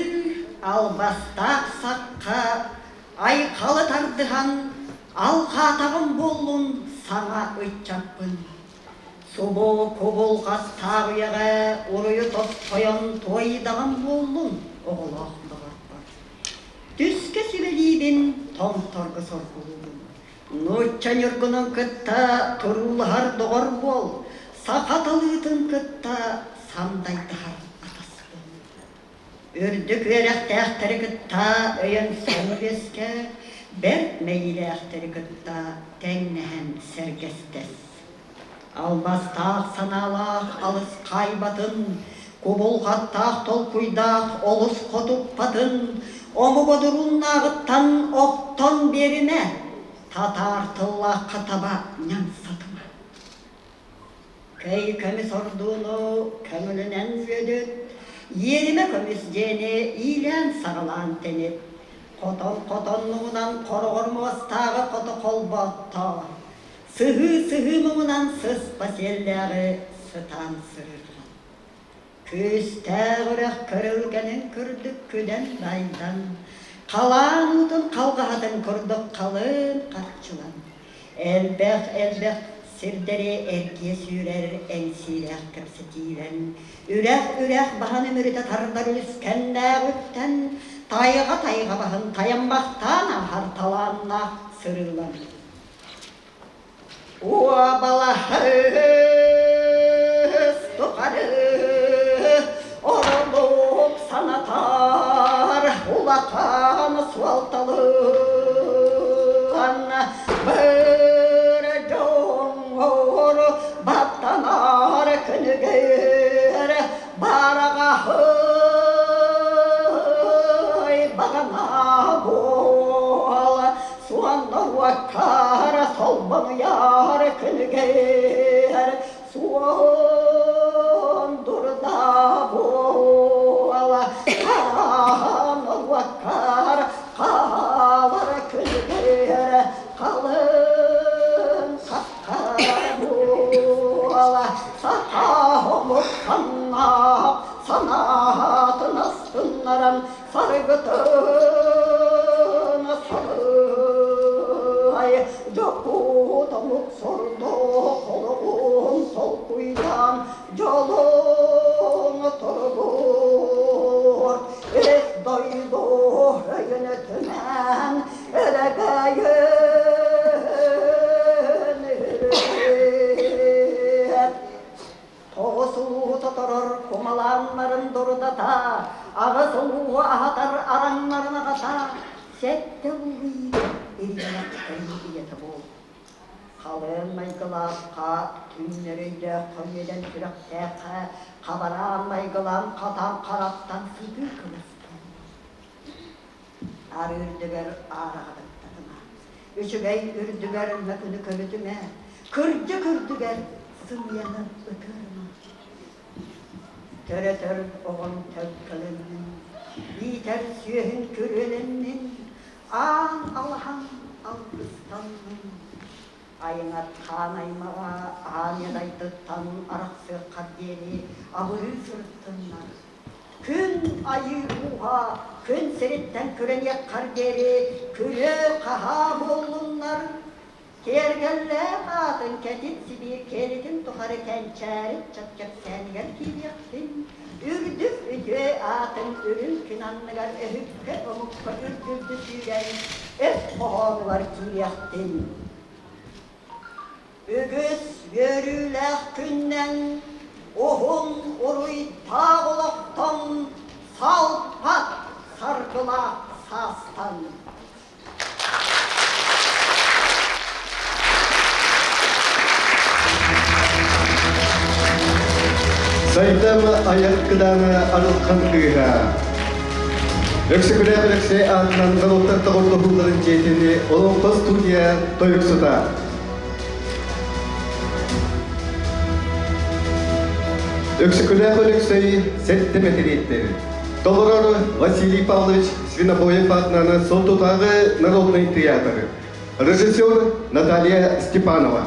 albastak sakka, aykalı tardıhan, alkatağın bollun sana ötçapın. Sobo kobol kastağıyağa uruyu tostoyan toydağın bollun oğulağında var. Düske sübelibin tom torgu sorgulun. Nutçan yurgunun kıtta turulhar doğar bol. Sakatalığıdın kıtta samdaydahar atası bol. Ürdük verek tehteri kıtta öyen sonu beske. Bert meyle ehteri kıtta tennehen sergestes. Albastağ sanalaq alыс kaybatın, kubulgattağ tolkuydağ olus koduppadın, omubodurun nağıttan okton berine, tatartılla kataba nyan satıma. Köy kömüs orduğunu kömülünen ödüt, yerime kömüs jeni ilen sağılan tenip, kotonluğundan korogormağıstağı kotu kolbotta, sıhı mığınan sıspa selleri sıtan sırırgan. Küstağıraq kırılgenin kürdük küden daydan, kalan udun kalğadın kurduk kalın qarçılan. Elbek sirderi erkiye sürer ensireq kıpsıtilen, ürek bahan ömürüde tarlar ülüsken dağıpten, tayga bahın tayanbaqtan ahar talanna sırılan. Oa balahız tukarı, oraluk sanatar, ulakan sualtalı, bana yar kılger Suğun durda boğala Karan vakar kavar kılger Kalın kakar boğala Sakahımı sanna sanatın astınlarım Sargıtın sarı Cokudamuk sordu kolum sol kuydan Jolun torbur Es doydu yönetmen Eregayın Toğusu tuturur kumalanların durudata Ağızı ahatar aranlarına kata Sette uluyor Eriyanak ehliyeti bol Kalın maygılapka Tümlerinde konyeden sürekteğe Kabaran maygılan katan karattan Figür kılıçtan Ar ürdüber ağrağıdık tadıma Üçügey ürdüber mekünü kövüdüme Kırcı kırdüber Sımyanıp ötürme Töretör oğun tövkülünün Biter süyehün kürülünün An Allah'ın Alkıstanın Ayına tanaymağa Anyaday tıttan Araksı kadderi Abırı sırtınlar Kün ayı buha Kün seritten küreniyek karderi Külü kaha bolunlar Kergelle atın ketit sibir Keritin tuharı kençerit Çatçak sen gel kilyaktin Ürdüf üdü atın ürün künanlıgar Ehükke omukka ürdürdü süren Es oğanlar kilyaktin Ügüs yörülek künnen Ohun uruy tağılaktan Salpat sargıla sastan Saydım ayak kıdana arılkan kıyığa. Öksüküle öksü adından galottar tağırlı hulların cetini Olimpos Turkiya toyuksuda. Öksüküle öksüyü sette medeniyetleri. Doloror Василий Павлович Свинобоев атынан Солтутағы Народный театр. Режиссер Наталья Степанова.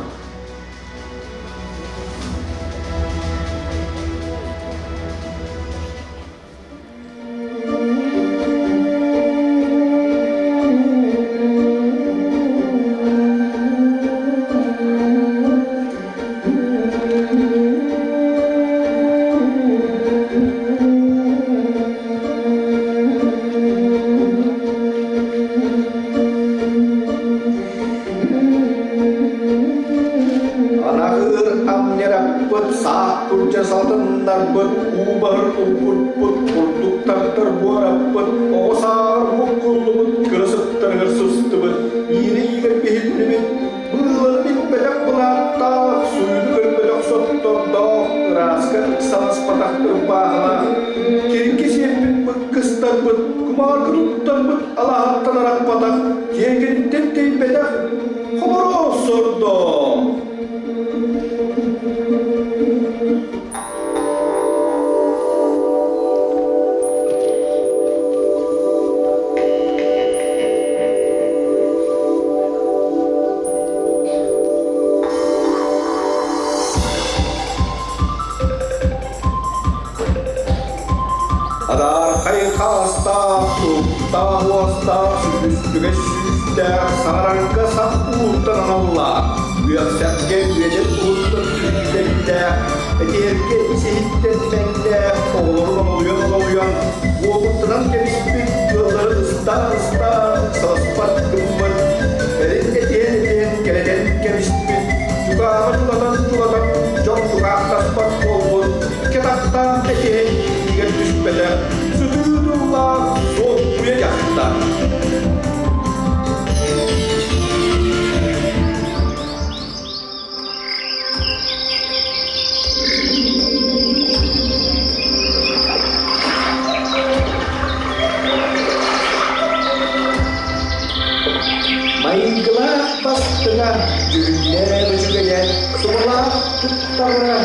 Anta Jünne Bajugaya Sumala Tuttara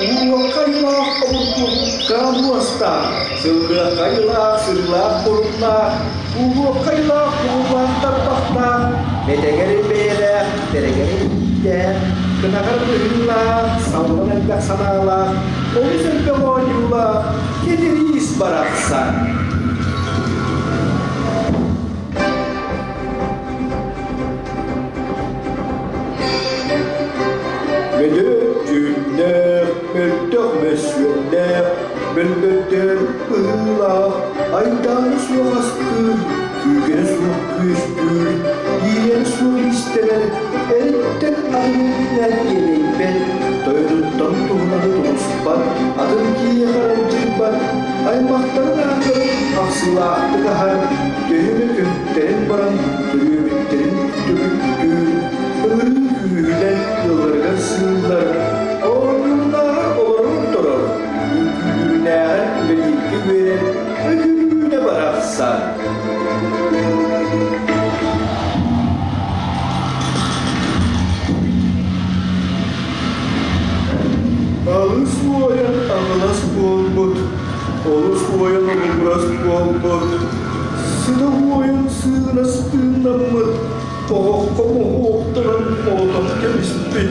Uwa Kaila Obuku Kamuasta Sura Kaila Sura Purna Uwa Kaila Uwa Tarpakta Medegeri Beda Medegeri Beda Kenakar Berila Saulan Laksanala Omisan Kemonyula Kediris Baraksan Mesdames, Jünner, Mesdames, Messieurs, Belbeder, Ihla, Aydan suastır, Kügen su küstür, Yiyen su ister, Eritten ayetler yemeği ben, Doyuruttan tuğnadı dostlar, Adım kiye harancıklar, Aymaktan ağır, Aksılahtı kahar, Göğümü göklerin baran, Dürümitlerin dürüktür, Ömürüyle yıllarga sığlar, o yıllar olur durur. Ülküne birlikte verir, ödülüne bıraksan. Ağız boyan ağlas bolmut, olus boyan olmaz bolmut. Sına boyan sığınas tığınamut. Komohoktan oldum kemispin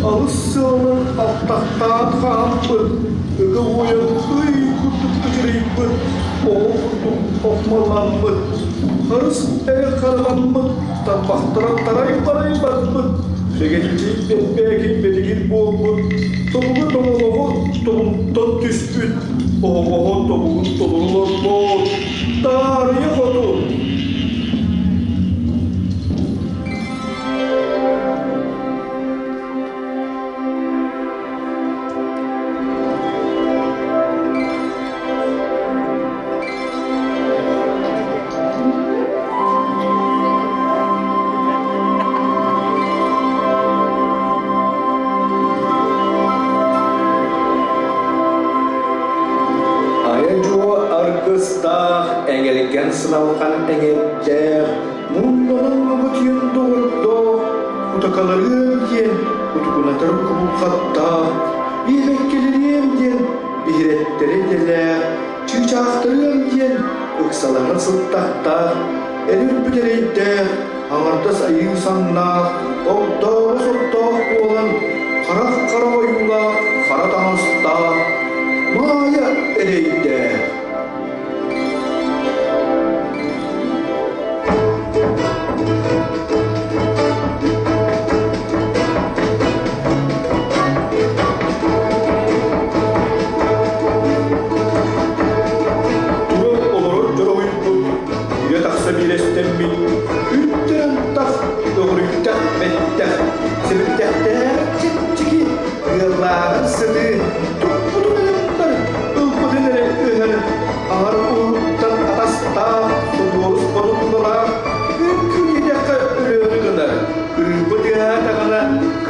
Alısının altahtan kampın Ögüvoyan kutup kıcırıybın Oğurdum okmalanmın Harız karılanmın Tabaktıra taray baraybanmın Şegetçi pepegin bedigir boğmun Tobuğu tobuğundan tüspün Oğuğun tobuğun tobuğun boğun Darıya kodun Engelgen sınavkan engel Mundanın mabut yen doğurdu Utakalarım yen Utukunatırım kubul katta Yemekgelerim yen Bihiretleri dele Çiçaktırım yen Iksalarına sıltakta Elir büdereyde Ağardas ayı sanna Okta sokta olan Karak kara oyula Kara tanısta Maya ereyde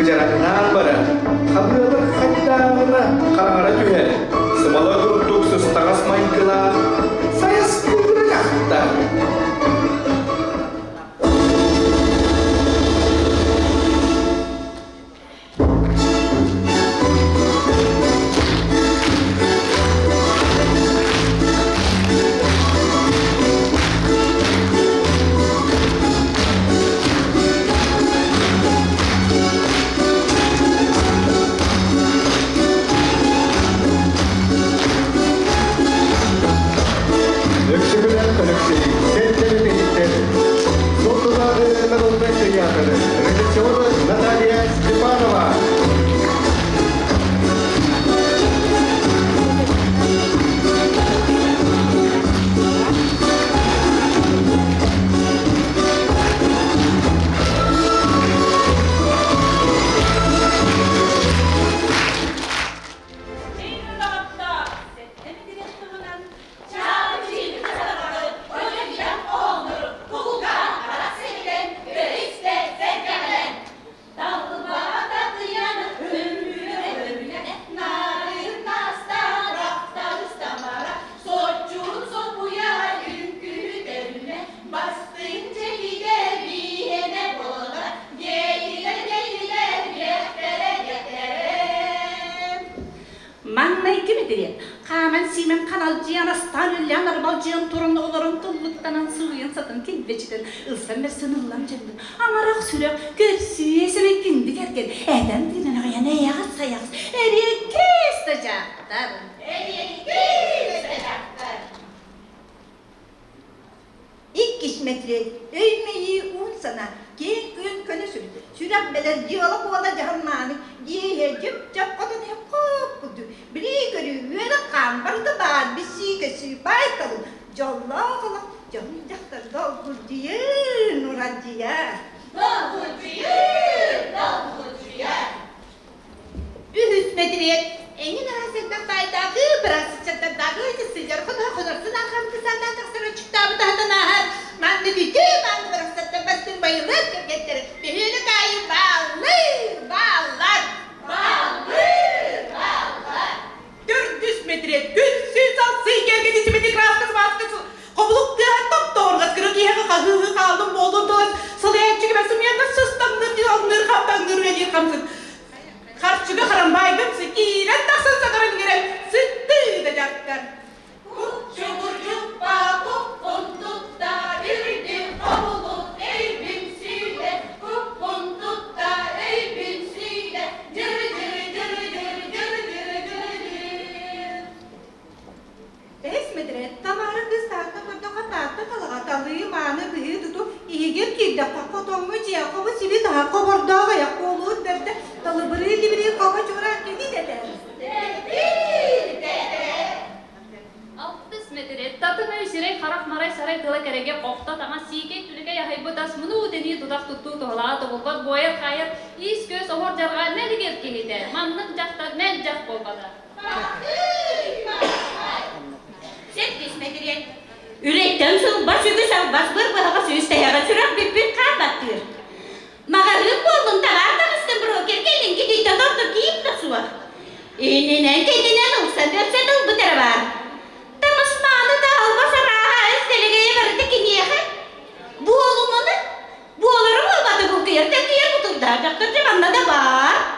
kejarangan barang kabar hadana karang jual semalam untuk setengah main kelas saya sepuluh kata Hemen Simen kanalcıyan astan ölyan arbalcıyan torun oğların tulluktanan sığıyan satın kilbeçiden ılsan ve sınırlan cendim. Amarak sürek görsüyesine kindik erken eden dinen ayana yağız sayağız eriye kestacaklar. İlk kişmetli öymeyi un sana gen gün könü sürdü. Sürat beler diyalog olacağım mani diye cıp cıp kadın yapıp biri görü böyle kambarda bağır bir şey kesi baykalım. Jalla kala canacaklar dalgurcuya nuracıya. Ühüs medriyet engin arasında baydağı bıraksın çatadağı sıcak kadar konarsın akam kısandan taksana çıktabı daha nahar. Man de gücü man de bıraksın bastın bayılır getirir. Bühüne kayı bağlar. Dördüz medriyet gülsüz alsın gergin içimedi kraskası baskısı. Kobuluk diye top doğurgat kırık ihe kahıhı kaldım boldur dolar. Salıya çıkmasım yanına sıstandır diye onları kaptandır ve yıkamsın. Karşıga karan baydım sikiren taksın sakaran giren sıttı edecekler. Çuburcuk bakıp kunduk da birdir kavulut eybimsiyle kunduk da eybimsiyle cırı Esmedre tamarı kız tahta kurdu tahta kalağa talıyı manı büyü tutu iğir kirde pakotonmu ciya kova sivi daha kobardağa yak olur derdi talı bırı libri kova çorak gibi dedi. Altıs medret tatı mevsire karak maray saray kıla kerege kokta tama siket tüleke yahaybu das munu deni dudak tuttu tohla tohulbat boyar kayar is göz ohor jarga ne diger kihide manlık jakta men jak bolbada. Settis medriyet. Ürekten soğuk baş ögüsel basbır bıhaga süyüste yaga sürak bir kabattır. Mağarlık boldum talardan üstün broker gelin gidiyde doktor giyip de suva. İninen kendinen olsan dörse dıl bu tara var. Tamasmanı da albasa raha üstelegeye vardı ki niye ha? Bu olumunu? Bu olurum olmadı bu kıyır da kıyır bu turda. Doktor civanla da var.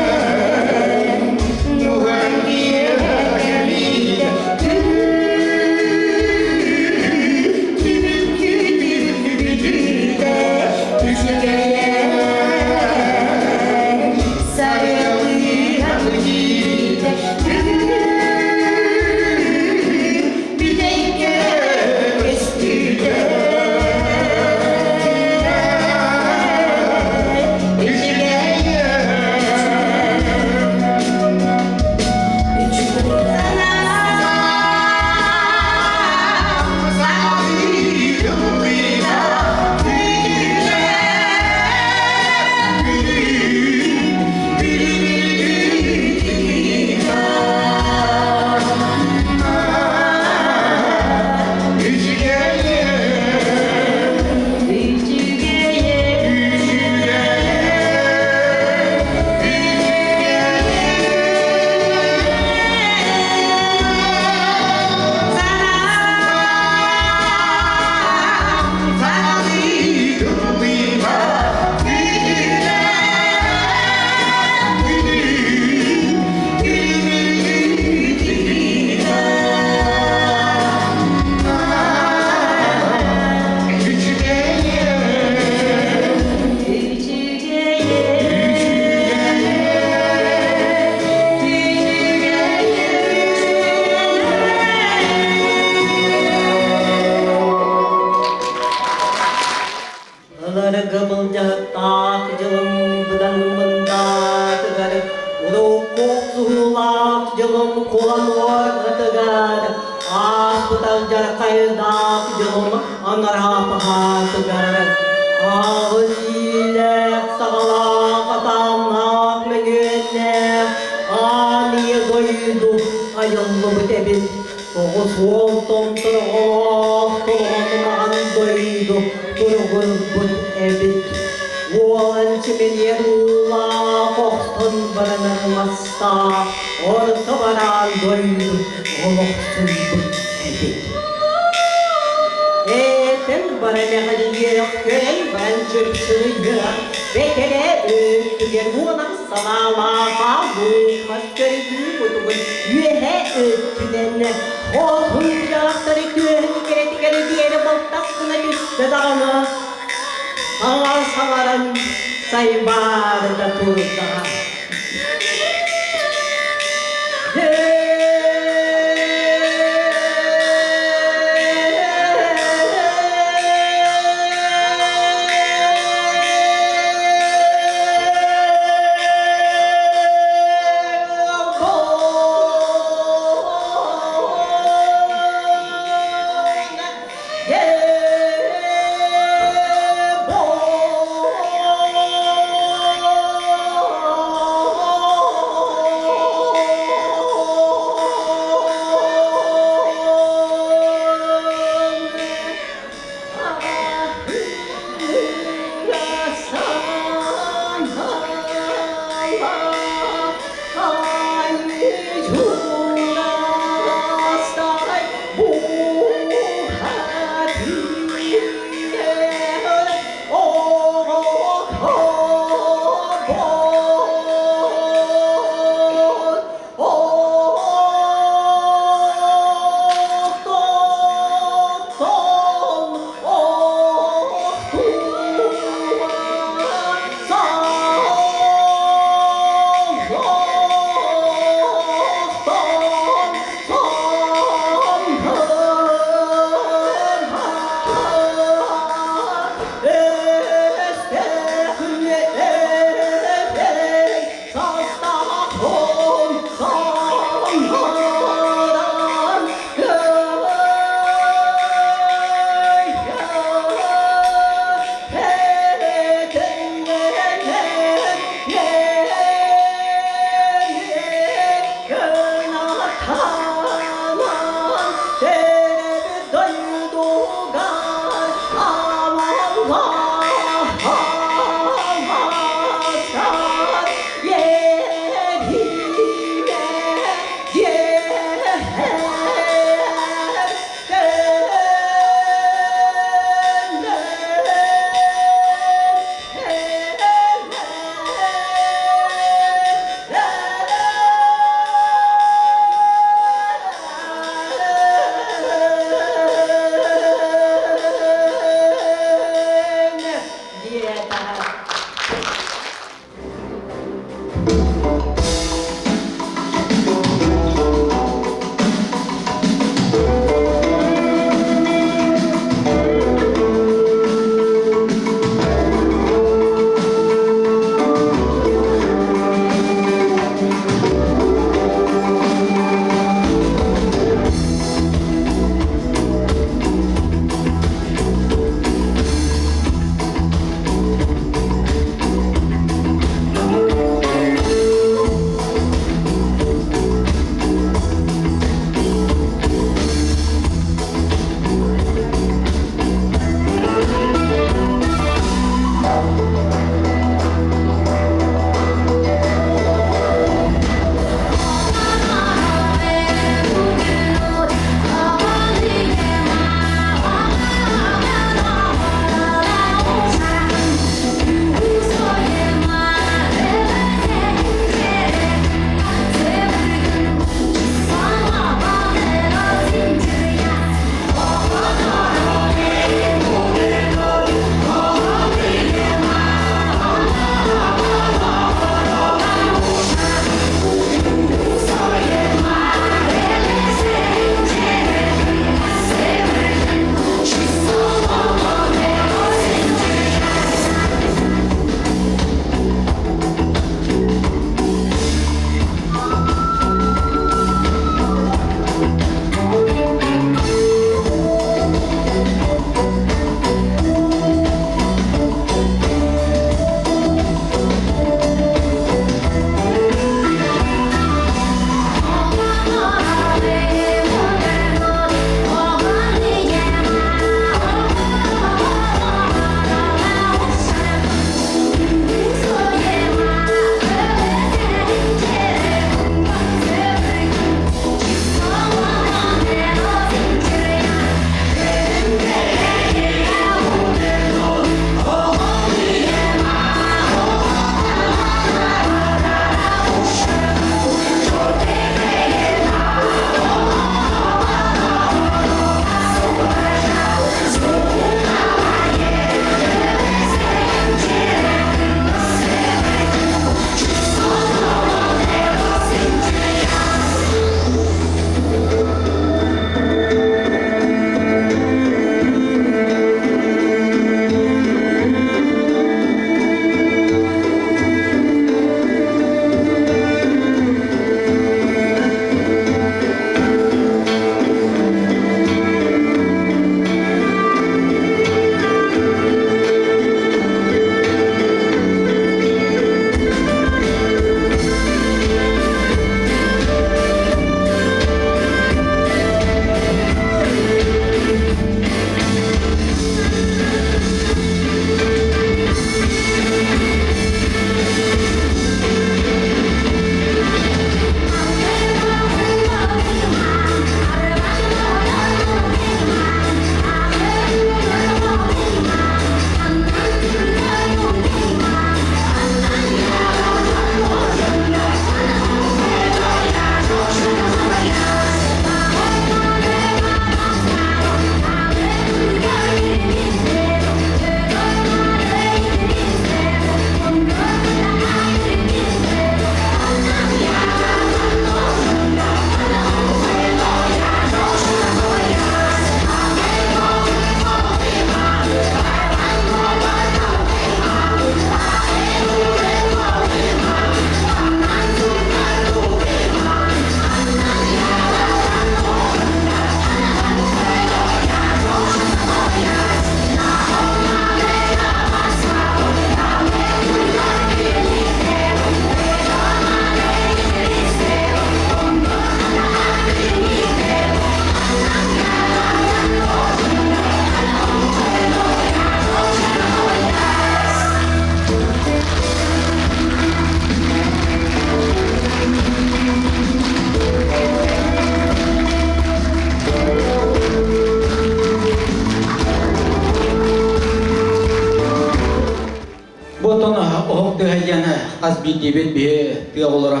bir dibet bir tüya olara.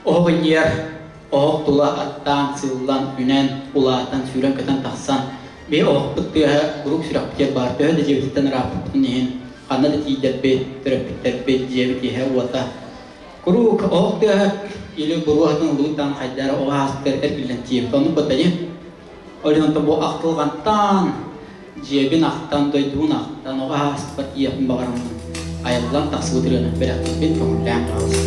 Oğun yer, oğuk tula attan, sığılan, ünen, ulatan, süren köten taksan. Bir oğuk pıt tüya grup sürak tüya bar. Tüya da cevitten rapıt nihin. Anna da tidet bet, terapit bet cevit ihe uata. Grup oğuk tüya ili buruhatın lutan haydara oğa haster erkilen cevit. Onu batanya. Oleh untuk bu aktul kantan, jebin aktan doidun aktan, oka haspat iya pembakaran ayat lang tak sudrian berat bin pengulang kaos.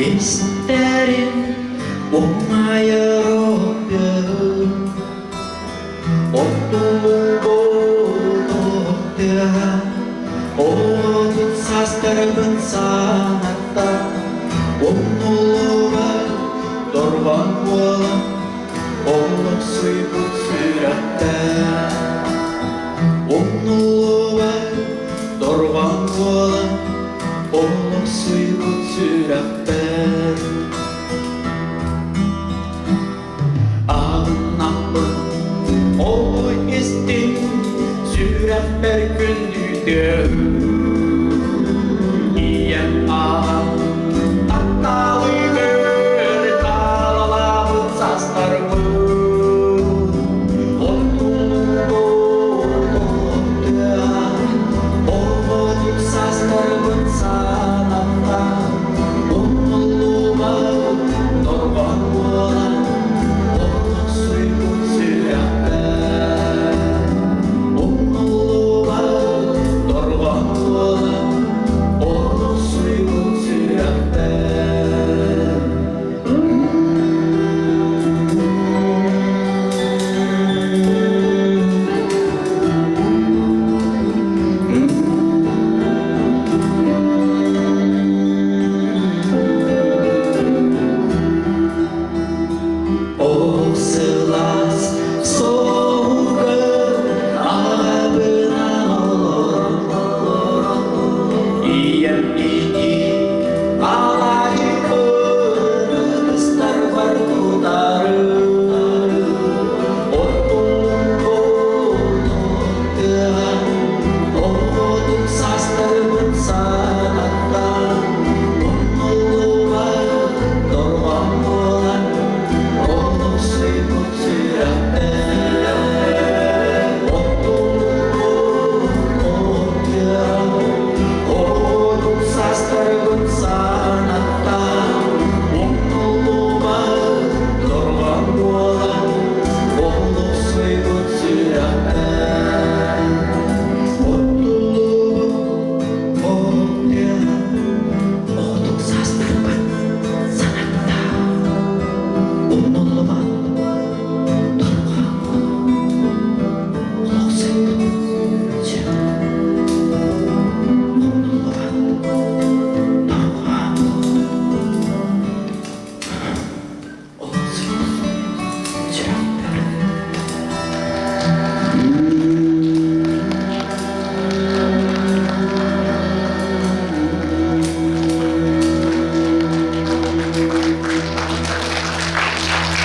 Isterin umaya rohya Otulu bodohya Odut sastar bensanata Onuluva dorvan wala Oluk suybut sürette Onuluva dorvan wala Oluk suybut sürette Oy istin sürep bir gündüde İyem ağam Tattalı gör Talalavın saslarımı Otulu boğdukta Oğuduk saslarımın sanatta Onulu bağ Dorban olan Oluk suybun sürep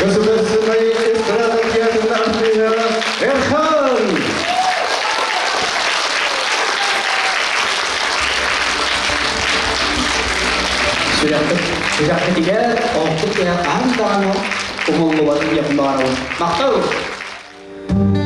Государственной эстрадной театрной артистка Эрхан. Sudah ketiga, untuk yang antara umum luar yang baru. Maktub. Thank you.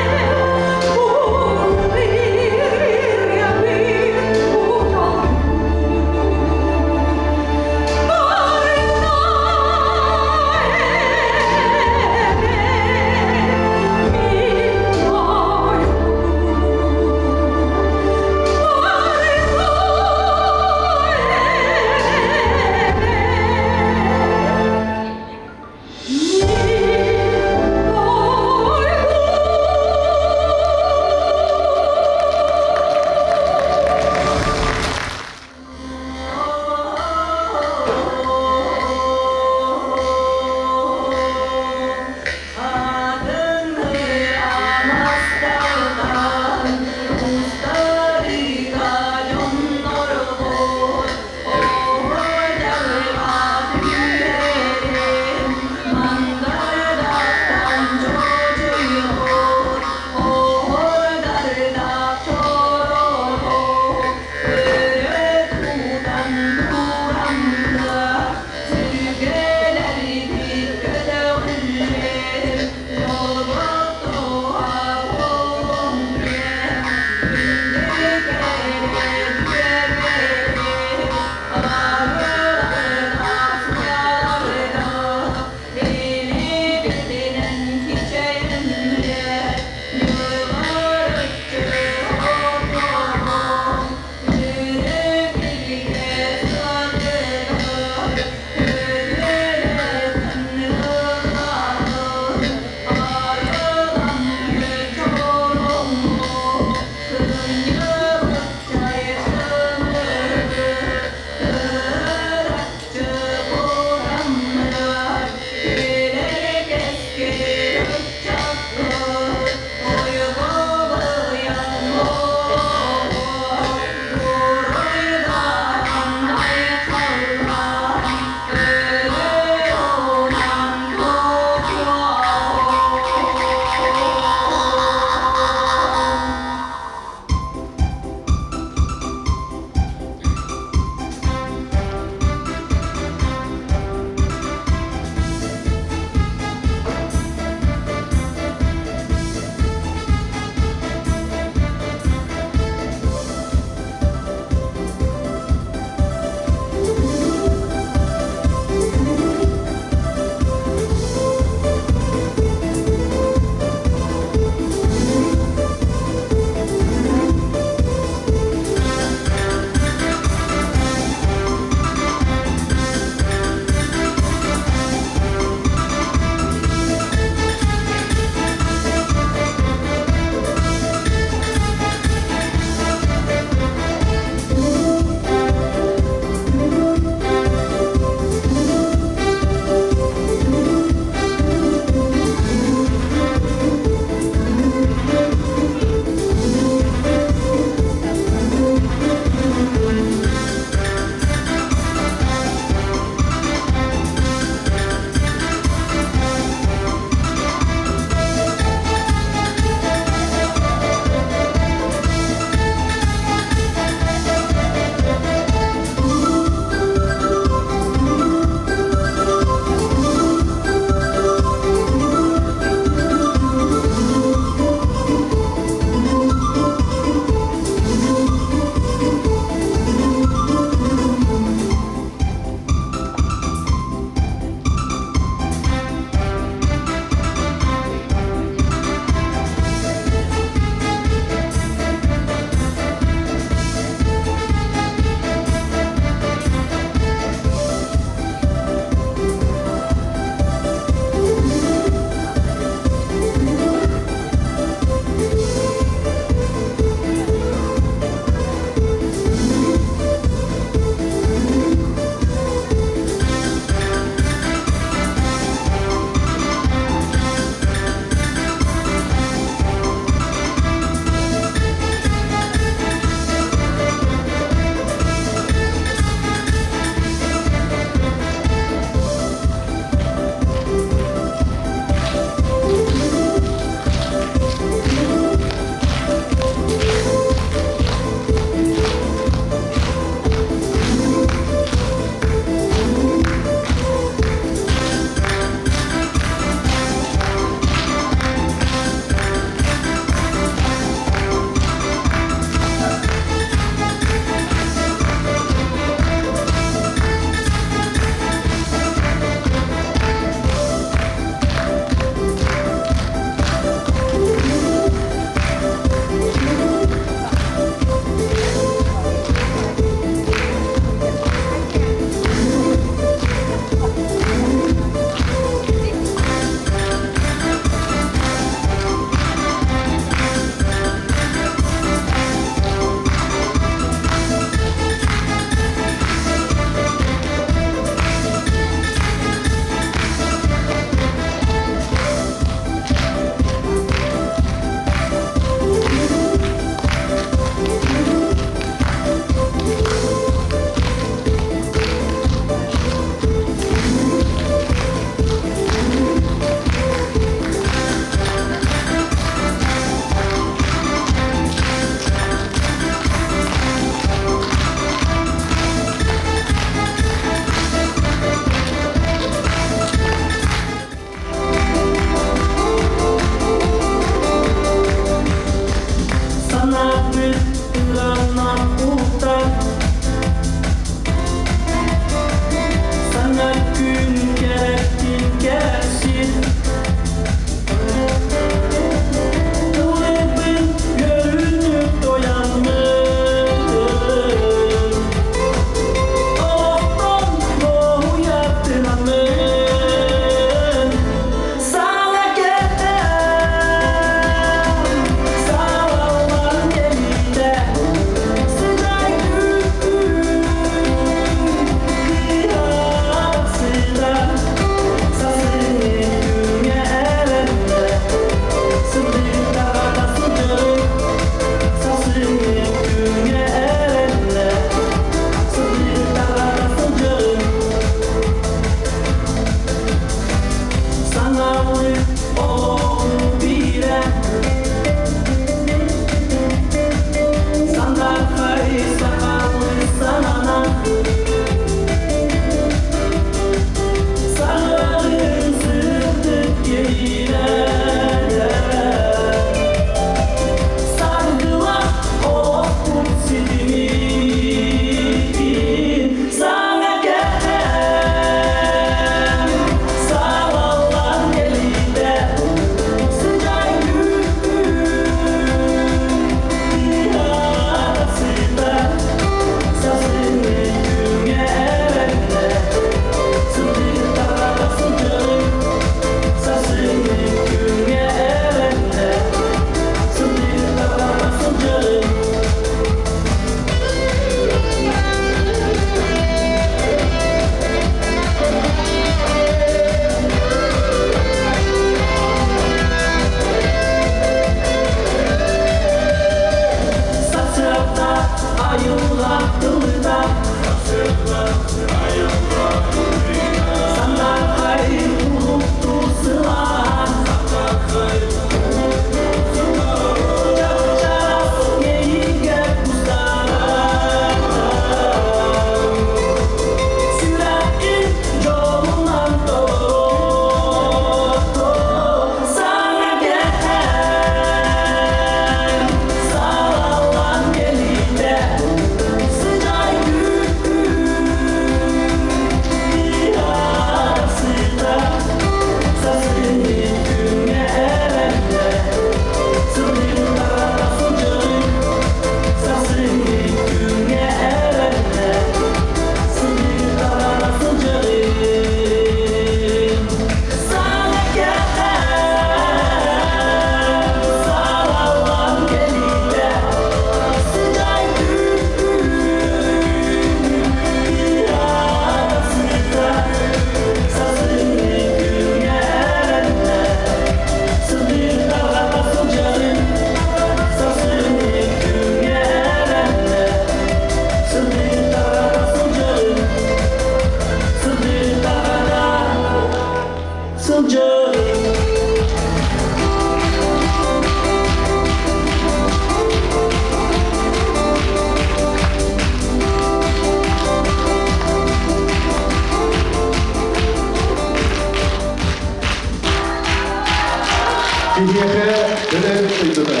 Кихеха Дөлен Сыйдыда.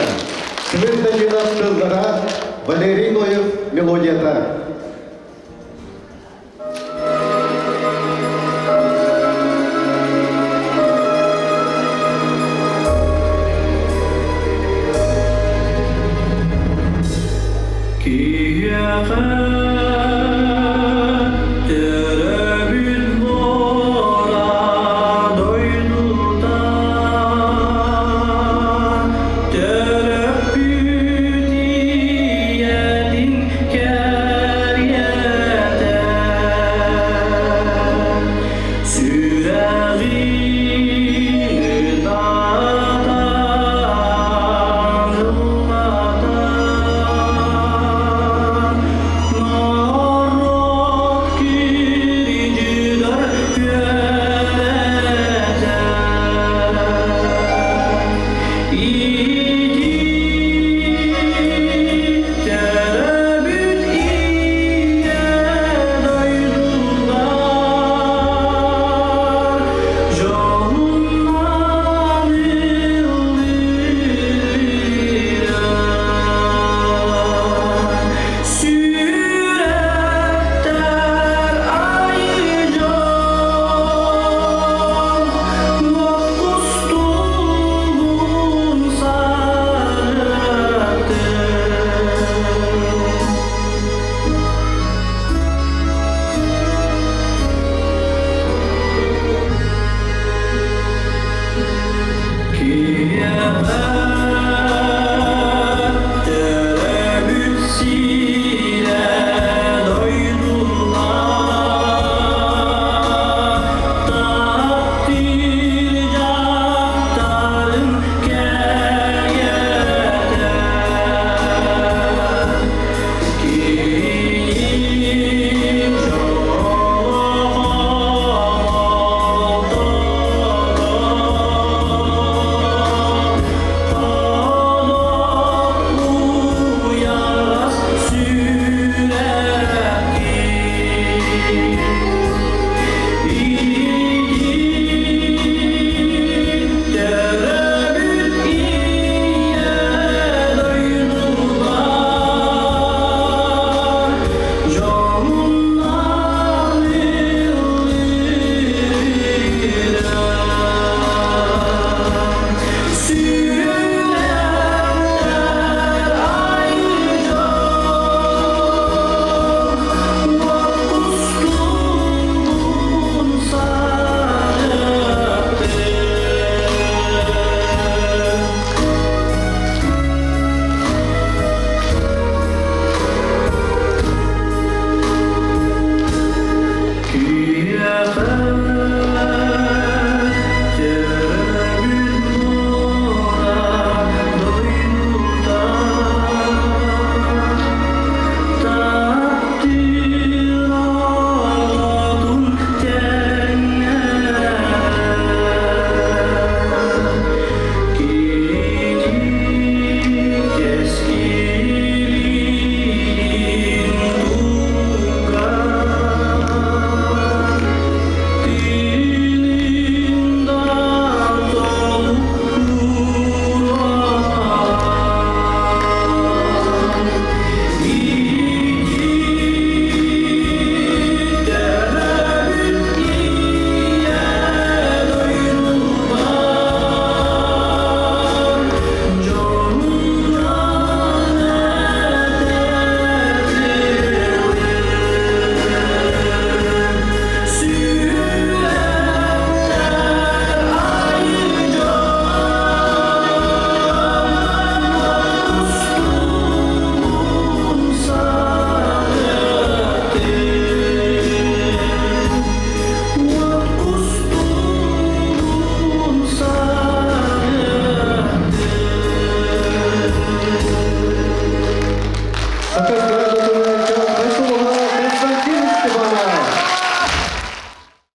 Свет Данила Тылдара, Валерий Ноев, мелодията. Кихеха